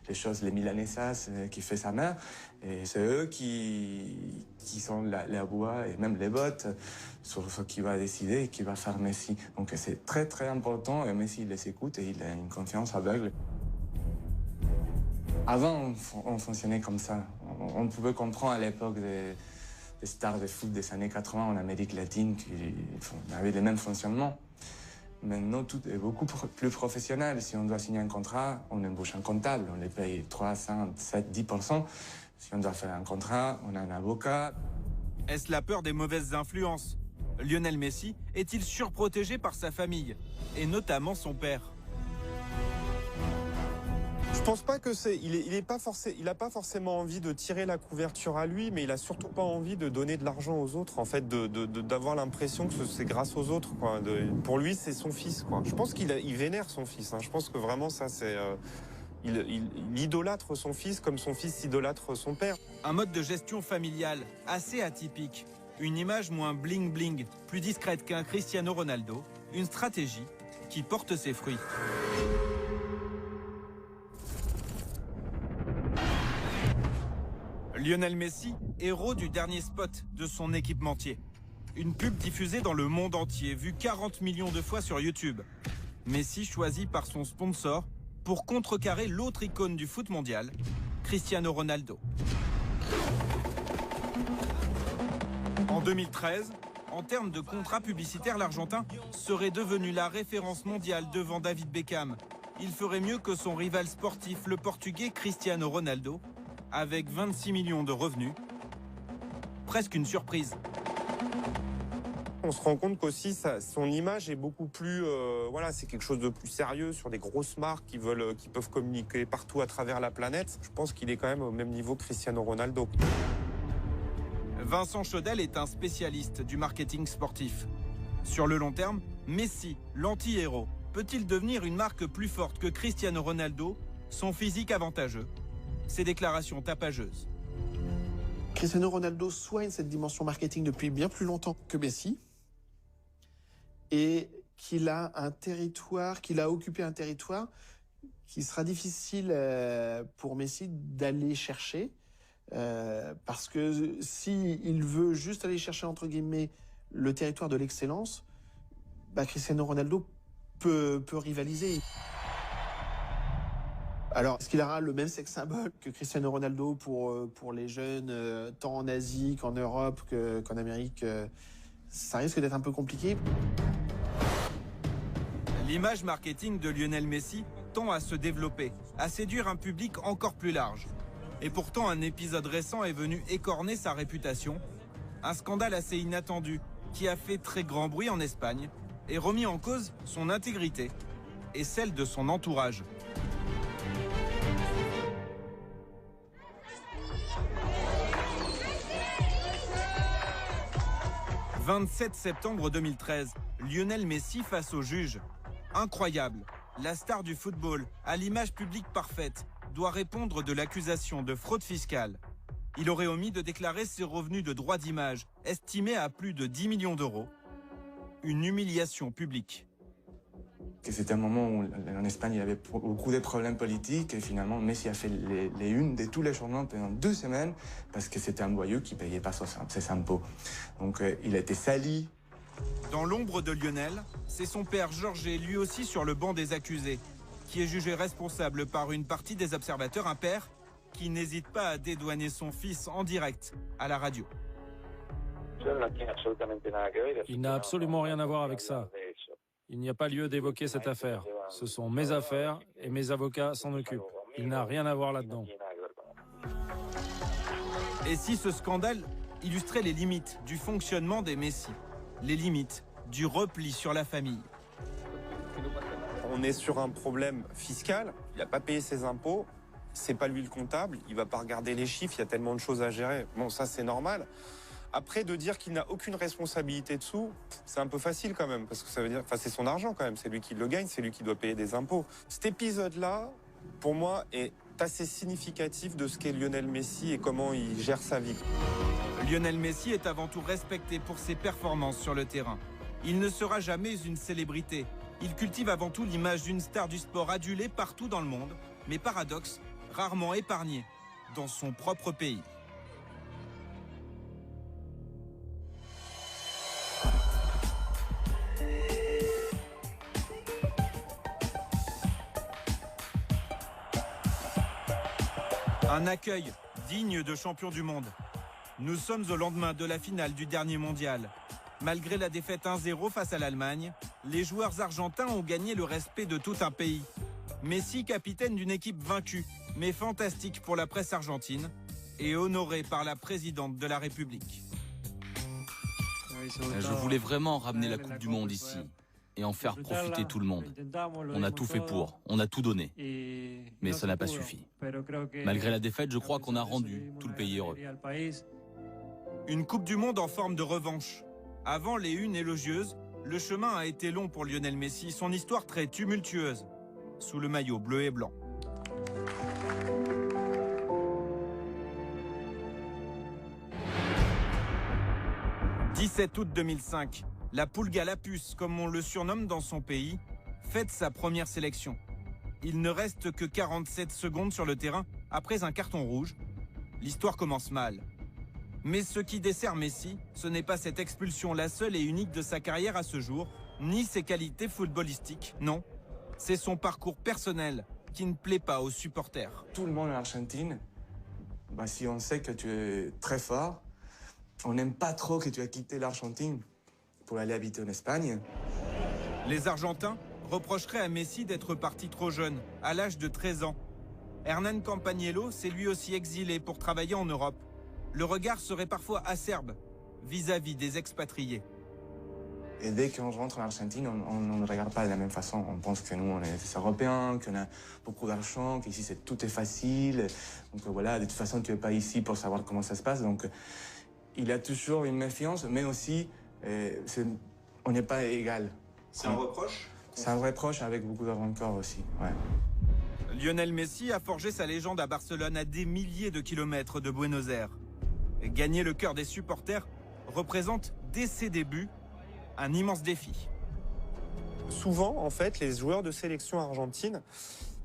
les choses, les milanesas qui fait sa mère. Et c'est eux qui sont la voix et même les votes sur ce qui va décider et qui va faire Messi. Donc c'est très très important et Messi il les écoute et il a une confiance aveugle. Avant, on fonctionnait comme ça. On pouvait comprendre à l'époque des stars de foot des années 80 en Amérique latine qui avaient les mêmes fonctionnements. Maintenant, tout est beaucoup plus professionnel. Si on doit signer un contrat, on embauche un comptable. On les paye 3, 5, 7, 10%. Si on doit faire un contrat, on a un avocat. Est-ce la peur des mauvaises influences? Lionel Messi est-il surprotégé par sa famille, et notamment son père? Je pense pas que c'est. Il a pas forcément envie de tirer la couverture à lui, mais il a surtout pas envie de donner de l'argent aux autres. En fait, d'avoir l'impression que c'est grâce aux autres. Quoi. Pour lui, c'est son fils. Quoi. Je pense qu'il vénère son fils. Hein. Je pense que vraiment ça, c'est. Il idolâtre son fils comme son fils idolâtre son père. Un mode de gestion familiale assez atypique. Une image moins bling-bling, plus discrète qu'un Cristiano Ronaldo. Une stratégie qui porte ses fruits. Lionel Messi, héros du dernier spot de son équipementier. Une pub diffusée dans le monde entier, vue 40 millions de fois sur YouTube. Messi choisi par son sponsor pour contrecarrer l'autre icône du foot mondial, Cristiano Ronaldo. En 2013, en termes de contrat publicitaire, l'Argentin serait devenu la référence mondiale devant David Beckham. Il ferait mieux que son rival sportif, le Portugais Cristiano Ronaldo, avec 26 millions de revenus. Presque une surprise. On se rend compte qu'aussi son image est beaucoup plus... voilà, c'est quelque chose de plus sérieux sur des grosses marques qui peuvent communiquer partout à travers la planète. Je pense qu'il est quand même au même niveau que Cristiano Ronaldo. Vincent Chaudel est un spécialiste du marketing sportif. Sur le long terme, Messi, l'anti-héros, peut-il devenir une marque plus forte que Cristiano Ronaldo, son physique avantageux, ses déclarations tapageuses? Cristiano Ronaldo soigne cette dimension marketing depuis bien plus longtemps que Messi, et qu'il a occupé un territoire qui sera difficile pour Messi d'aller chercher, parce que s'il veut juste aller chercher entre guillemets le territoire de l'excellence, Cristiano Ronaldo peut rivaliser. Alors, est-ce qu'il aura le même sex symbole que Cristiano Ronaldo pour les jeunes, tant en Asie qu'en Europe qu'en Amérique? Ça risque d'être un peu compliqué. L'image marketing de Lionel Messi tend à se développer, à séduire un public encore plus large. Et pourtant, un épisode récent est venu écorner sa réputation. Un scandale assez inattendu qui a fait très grand bruit en Espagne et remis en cause son intégrité et celle de son entourage. « 27 septembre 2013, Lionel Messi face au juge. Incroyable, la star du football, à l'image publique parfaite, doit répondre de l'accusation de fraude fiscale. Il aurait omis de déclarer ses revenus de droits d'image, estimés à plus de 10 millions d'euros. Une humiliation publique. » C'était un moment où en Espagne il y avait beaucoup de problèmes politiques et finalement Messi a fait les unes de tous les journaux pendant 2 semaines parce que c'était un voyou qui ne payait pas ses impôts. Donc il a été sali. Dans l'ombre de Lionel, c'est son père Jorge, lui aussi sur le banc des accusés, qui est jugé responsable par une partie des observateurs, un père qui n'hésite pas à dédouaner son fils en direct à la radio. Il n'a absolument rien à voir avec ça. Il n'y a pas lieu d'évoquer cette affaire. Ce sont mes affaires et mes avocats s'en occupent. Il n'a rien à voir là-dedans. Et si ce scandale illustrait les limites du fonctionnement des Messi, les limites du repli sur la famille? On est sur un problème fiscal, il n'a pas payé ses impôts, c'est pas lui le comptable, il va pas regarder les chiffres, il y a tellement de choses à gérer. Bon, ça c'est normal. Après, de dire qu'il n'a aucune responsabilité dessous, c'est un peu facile quand même, parce que ça veut dire, c'est son argent quand même, c'est lui qui le gagne, c'est lui qui doit payer des impôts. Cet épisode-là, pour moi, est assez significatif de ce qu'est Lionel Messi et comment il gère sa vie. Lionel Messi est avant tout respecté pour ses performances sur le terrain. Il ne sera jamais une célébrité. Il cultive avant tout l'image d'une star du sport adulée partout dans le monde, mais paradoxe, rarement épargnée dans son propre pays. Un accueil digne de champion du monde. Nous sommes au lendemain de la finale du dernier mondial. Malgré la défaite 1-0 face à l'Allemagne, les joueurs argentins ont gagné le respect de tout un pays. Messi, capitaine d'une équipe vaincue, mais fantastique pour la presse argentine, et honoré par la présidente de la République. Je voulais vraiment ramener la Coupe du Monde ici et en faire profiter tout le monde. On a tout fait pour, on a tout donné. Mais ça n'a pas suffi. Malgré la défaite, je crois qu'on a rendu tout le pays heureux. Une Coupe du Monde en forme de revanche. Avant les unes élogieuses, le chemin a été long pour Lionel Messi, son histoire très tumultueuse, sous le maillot bleu et blanc. « 17 août 2005, la Pulga la Puce, comme on le surnomme dans son pays, fête sa première sélection. Il ne reste que 47 secondes sur le terrain après un carton rouge. L'histoire commence mal. Mais ce qui dessert Messi, ce n'est pas cette expulsion, la seule et unique de sa carrière à ce jour, ni ses qualités footballistiques, non. C'est son parcours personnel qui ne plaît pas aux supporters. Tout le monde en Argentine, si on sait que tu es très fort, on n'aime pas trop que tu aies quitté l'Argentine pour aller habiter en Espagne. Les Argentins reprocheraient à Messi d'être parti trop jeune, à l'âge de 13 ans. Hernán Campagnolo s'est lui aussi exilé pour travailler en Europe. Le regard serait parfois acerbe vis-à-vis des expatriés. Et dès qu'on rentre en Argentine, on ne regarde pas de la même façon. On pense que nous, on est des Européens, qu'on a beaucoup d'argent, qu'ici tout est facile. Donc voilà, de toute façon, tu n'es pas ici pour savoir comment ça se passe. Donc il y a toujours une méfiance, mais aussi, on n'est pas égal. C'est un reproche ? C'est un reproche avec beaucoup de rancœur aussi, ouais. Lionel Messi a forgé sa légende à Barcelone, à des milliers de kilomètres de Buenos Aires. Gagner le cœur des supporters représente, dès ses débuts, un immense défi. Souvent, en fait, les joueurs de sélection argentine,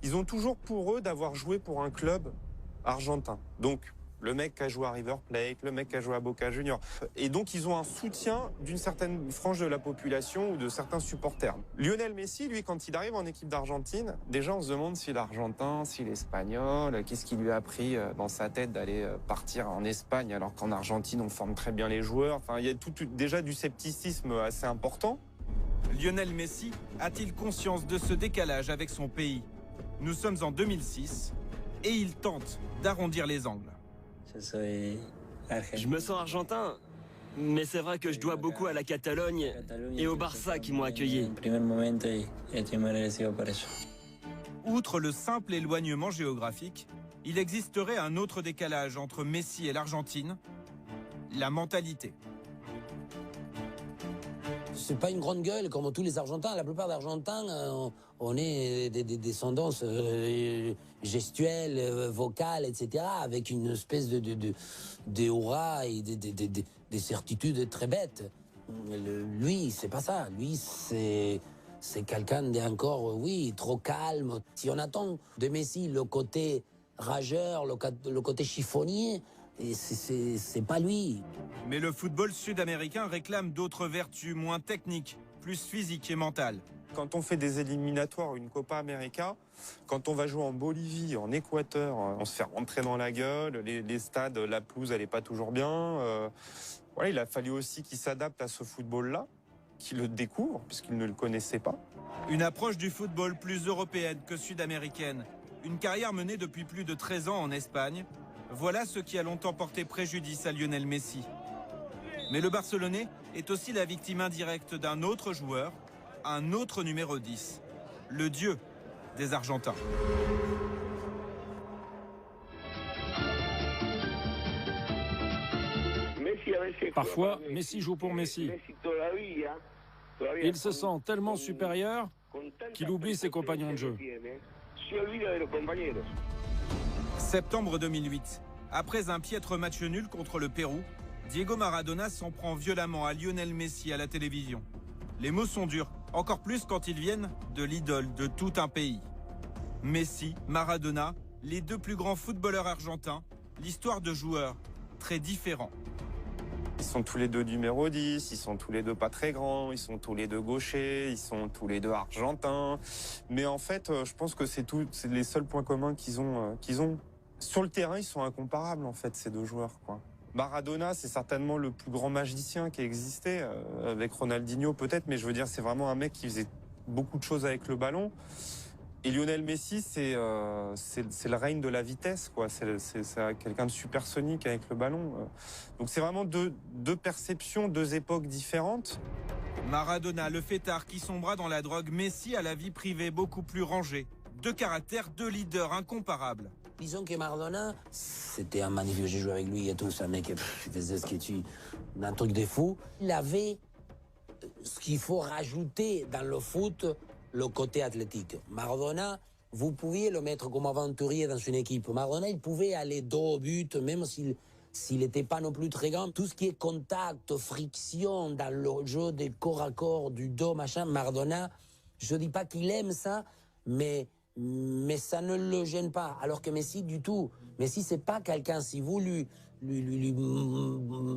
ils ont toujours pour eux d'avoir joué pour un club argentin. Donc, le mec qui a joué à River Plate, le mec qui a joué à Boca Juniors. Et donc, ils ont un soutien d'une certaine frange de la population ou de certains supporters. Lionel Messi, lui, quand il arrive en équipe d'Argentine, déjà, on se demande s'il est argentin, s'il est espagnol, qu'est-ce qui lui a pris dans sa tête d'aller partir en Espagne, alors qu'en Argentine, on forme très bien les joueurs. Enfin, il y a déjà du scepticisme assez important. Lionel Messi a-t-il conscience de ce décalage avec son pays? Nous sommes en 2006 et il tente d'arrondir les angles. Je me sens argentin, mais c'est vrai que je dois beaucoup à la Catalogne et au Barça qui m'ont accueilli. Outre le simple éloignement géographique, il existerait un autre décalage entre Messi et l'Argentine, la mentalité. C'est pas une grande gueule comme tous les Argentins. La plupart des Argentins, on est des descendances gestuelles, vocales, etc., avec une espèce de aura et des certitudes très bêtes. Lui, c'est pas ça. Lui, c'est quelqu'un d'encore, oui, trop calme. Si on attend de Messi le côté rageur, le côté chiffonnier, et c'est pas lui. Mais le football sud-américain réclame d'autres vertus moins techniques, plus physiques et mentales. Quand on fait des éliminatoires, une Copa América, quand on va jouer en Bolivie, en Équateur, on se fait rentrer dans la gueule, les stades, la pelouse, elle n'est pas toujours bien. Voilà, il a fallu aussi qu'il s'adapte à ce football-là, qu'il le découvre, puisqu'il ne le connaissait pas. Une approche du football plus européenne que sud-américaine. Une carrière menée depuis plus de 13 ans en Espagne. Voilà ce qui a longtemps porté préjudice à Lionel Messi. Mais le Barcelonais est aussi la victime indirecte d'un autre joueur, un autre numéro 10, le dieu des Argentins. Parfois, Messi joue pour Messi. Il se sent tellement supérieur qu'il oublie ses compagnons de jeu. Septembre 2008. Après un piètre match nul contre le Pérou, Diego Maradona s'en prend violemment à Lionel Messi à la télévision. Les mots sont durs, encore plus quand ils viennent de l'idole de tout un pays. Messi, Maradona, les deux plus grands footballeurs argentins, l'histoire de joueurs très différents. Ils sont tous les deux numéro 10, ils sont tous les deux pas très grands, ils sont tous les deux gauchers, ils sont tous les deux argentins. Mais en fait, je pense que c'est les seuls points communs qu'ils ont. Sur le terrain, ils sont incomparables en fait, ces deux joueurs, quoi. Maradona, c'est certainement le plus grand magicien qui a existé, avec Ronaldinho peut-être, mais je veux dire, c'est vraiment un mec qui faisait beaucoup de choses avec le ballon. Et Lionel Messi, c'est le règne de la vitesse, quoi. C'est quelqu'un de supersonique avec le ballon. Donc c'est vraiment deux perceptions, deux époques différentes. Maradona, le fêtard qui sombra dans la drogue, Messi à la vie privée beaucoup plus rangée. Deux caractères, deux leaders incomparables. Disons que Maradona, c'était un magnifique, j'ai joué avec lui et tout, c'est un mec qui faisait ce qui est un truc de fou. Il avait ce qu'il faut rajouter dans le foot, le côté athlétique. Maradona, vous pouviez le mettre comme aventurier dans une équipe. Maradona, il pouvait aller dos au but, même s'il n'était pas non plus très grand. Tout ce qui est contact, friction dans le jeu des corps à corps, du dos, machin, Maradona, je dis pas qu'il aime ça, mais ça ne le gêne pas. Alors que Messi, du tout. Messi, c'est pas quelqu'un, si vous lui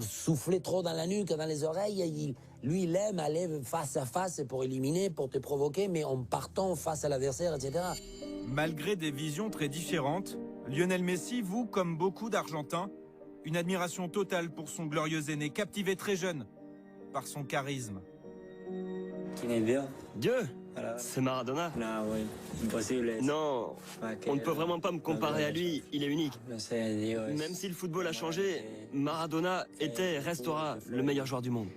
soufflez trop dans la nuque, dans les oreilles, il aime aller face à face pour éliminer, pour te provoquer, mais en partant face à l'adversaire, etc. Malgré des visions très différentes, Lionel Messi voue, comme beaucoup d'Argentins, une admiration totale pour son glorieux aîné, captivé très jeune par son charisme. Dieu, c'est Maradona. Non, on ne peut vraiment pas me comparer à lui, il est unique. Même si le football a changé, Maradona était et restera le meilleur joueur du monde.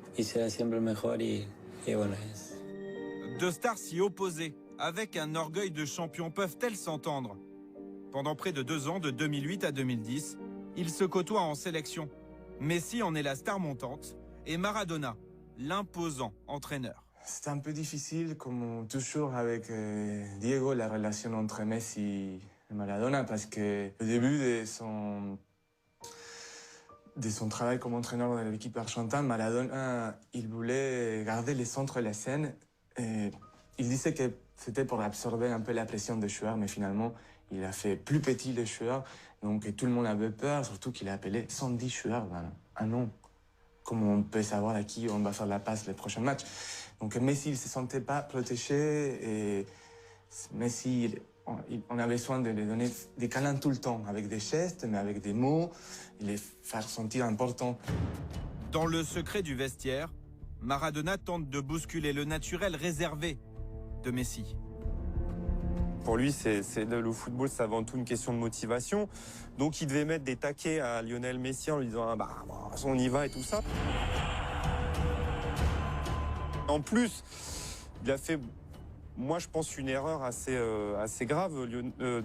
Deux stars si opposées, avec un orgueil de champion, peuvent-elles s'entendre? Pendant près de 2 ans, de 2008 à 2010, ils se côtoient en sélection. Messi en est la star montante et Maradona, l'imposant entraîneur. C'était un peu difficile, comme toujours avec Diego, la relation entre Messi et Maradona, parce que au début de son travail comme entraîneur de l'équipe argentine, Maradona, il voulait garder le centre de la scène. Et il disait que c'était pour absorber un peu la pression des joueurs, mais finalement, il a fait plus petit les joueurs. Donc tout le monde avait peur, surtout qu'il a appelé 110 joueurs dans un an. Comment on peut savoir à qui on va faire la passe les prochains matchs? Donc Messi, il ne se sentait pas protégé et Messi, on a besoin de lui donner des câlins tout le temps, avec des gestes, mais avec des mots, et les faire sentir important. Dans le secret du vestiaire, Maradona tente de bousculer le naturel réservé de Messi. Pour lui, le football, c'est avant tout une question de motivation. Donc il devait mettre des taquets à Lionel Messi en lui disant on y va et tout ça. En plus, il a fait, moi je pense, une erreur assez grave,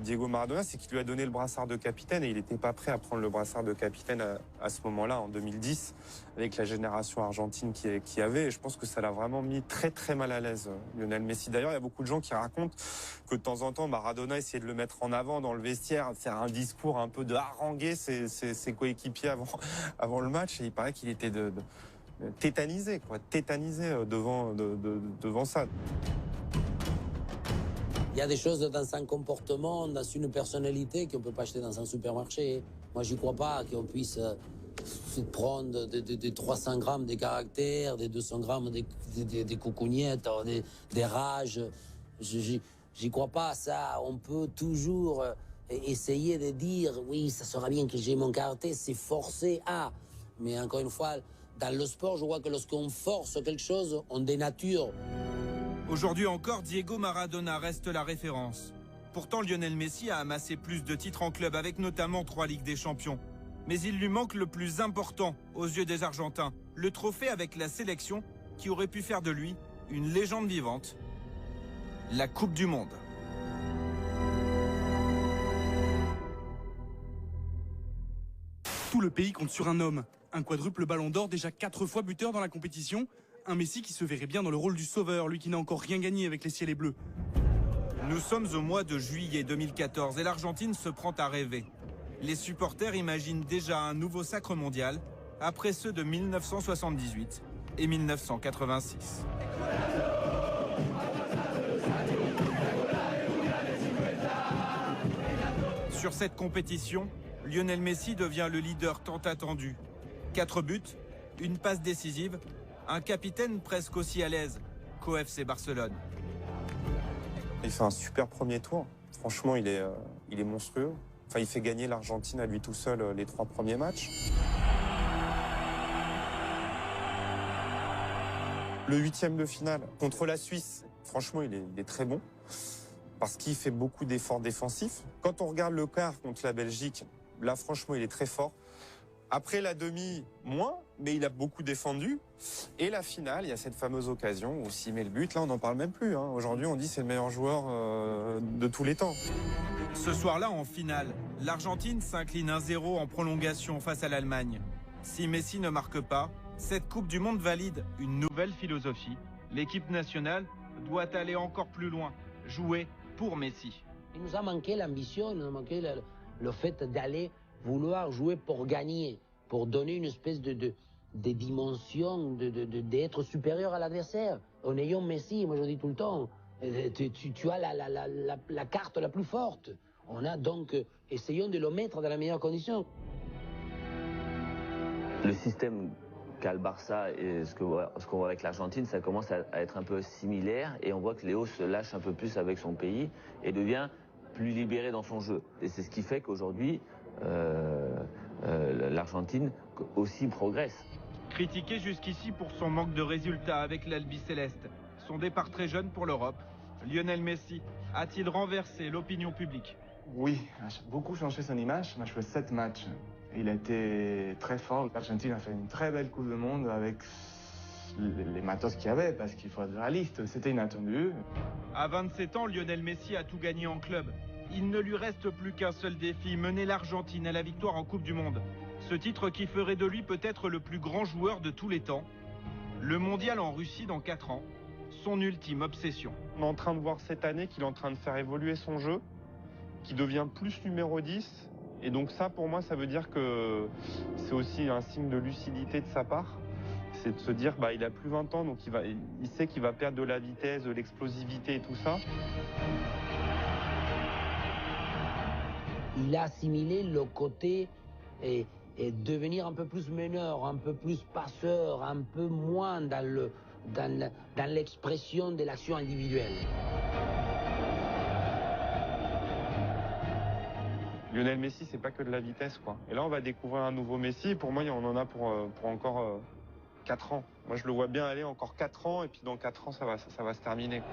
Diego Maradona, c'est qu'il lui a donné le brassard de capitaine et il n'était pas prêt à prendre le brassard de capitaine à ce moment-là, en 2010, avec la génération argentine qui avait. Et je pense que ça l'a vraiment mis très très mal à l'aise, Lionel Messi. D'ailleurs, il y a beaucoup de gens qui racontent que de temps en temps, Maradona essayait de le mettre en avant dans le vestiaire, faire un discours un peu de haranguer ses coéquipiers avant le match. Et il paraît qu'il était tétanisé devant ça. Il y a des choses dans un comportement, dans une personnalité qu'on ne peut pas acheter dans un supermarché. Moi, je n'y crois pas qu'on puisse prendre des 300 grammes de caractère, des 200 grammes de coucougnettes, des rages. J'y crois pas à ça. On peut toujours essayer de dire « oui, ça sera bien que j'ai mon caractère », c'est forcé à. Mais encore une fois, dans le sport, je vois que lorsqu'on force quelque chose, on dénature. Aujourd'hui encore, Diego Maradona reste la référence. Pourtant, Lionel Messi a amassé plus de titres en club, avec notamment 3 Ligues des Champions. Mais il lui manque le plus important aux yeux des Argentins, le trophée avec la sélection qui aurait pu faire de lui une légende vivante, la Coupe du Monde. Tout le pays compte sur un homme. Un quadruple ballon d'or, déjà 4 fois buteur dans la compétition. Un Messi qui se verrait bien dans le rôle du sauveur, lui qui n'a encore rien gagné avec les ciels et bleus. Nous sommes au mois de juillet 2014 et l'Argentine se prend à rêver. Les supporters imaginent déjà un nouveau sacre mondial après ceux de 1978 et 1986. Sur cette compétition, Lionel Messi devient le leader tant attendu. 4 buts, une passe décisive, un capitaine presque aussi à l'aise qu'au FC Barcelone. Il fait un super premier tour. Franchement, il est monstrueux. Enfin, il fait gagner l'Argentine à lui tout seul les 3 premiers matchs. Le 8e de finale contre la Suisse, franchement, il est très bon parce qu'il fait beaucoup d'efforts défensifs. Quand on regarde le quart contre la Belgique, là, franchement, il est très fort. Après la demi, moins, mais il a beaucoup défendu. Et la finale, il y a cette fameuse occasion où s'il met le but, là, on n'en parle même plus. Hein. Aujourd'hui, on dit que c'est le meilleur joueur de tous les temps. Ce soir-là, en finale, l'Argentine s'incline 1-0 en prolongation face à l'Allemagne. Si Messi ne marque pas, cette Coupe du Monde valide une nouvelle philosophie. L'équipe nationale doit aller encore plus loin, jouer pour Messi. Il nous a manqué l'ambition, il nous a manqué le fait d'aller vouloir jouer pour gagner, pour donner une espèce de dimension, d'être supérieur à l'adversaire. En ayant Messi, moi je dis tout le temps, tu as la carte la plus forte. On a donc, essayons de le mettre dans la meilleure condition. Le système qu'a le Barça et ce qu'on voit avec l'Argentine, ça commence à être un peu similaire et on voit que Léo se lâche un peu plus avec son pays et devient plus libéré dans son jeu. Et c'est ce qui fait qu'aujourd'hui, l'Argentine aussi progresse. Critiqué jusqu'ici pour son manque de résultats avec l'Albiceleste, son départ très jeune pour l'Europe, Lionel Messi a-t-il renversé l'opinion publique? Oui, a beaucoup changé son image. Il a joué 7 matchs. Il a été très fort. L'Argentine a fait une très belle Coupe du Monde avec les matos qu'il y avait, parce qu'il faut être réaliste, c'était inattendu. À 27 ans, Lionel Messi a tout gagné en club. Il ne lui reste plus qu'un seul défi, mener l'Argentine à la victoire en Coupe du Monde. Ce titre qui ferait de lui peut-être le plus grand joueur de tous les temps. Le mondial en Russie dans 4 ans, son ultime obsession. On est en train de voir cette année qu'il est en train de faire évoluer son jeu, qui devient plus numéro 10. Et donc ça, pour moi, ça veut dire que c'est aussi un signe de lucidité de sa part. C'est de se dire, il a plus 20 ans, donc il sait qu'il va perdre de la vitesse, de l'explosivité et tout ça. Il a assimilé le côté et devenir un peu plus meneur, un peu plus passeur, un peu moins dans l'expression de l'action individuelle. Lionel Messi, c'est pas que de la vitesse, quoi. Et là, on va découvrir un nouveau Messi. Et pour moi, on en a pour encore 4 ans. Moi, je le vois bien aller encore 4 ans, et puis dans 4 ans, ça va se terminer, quoi.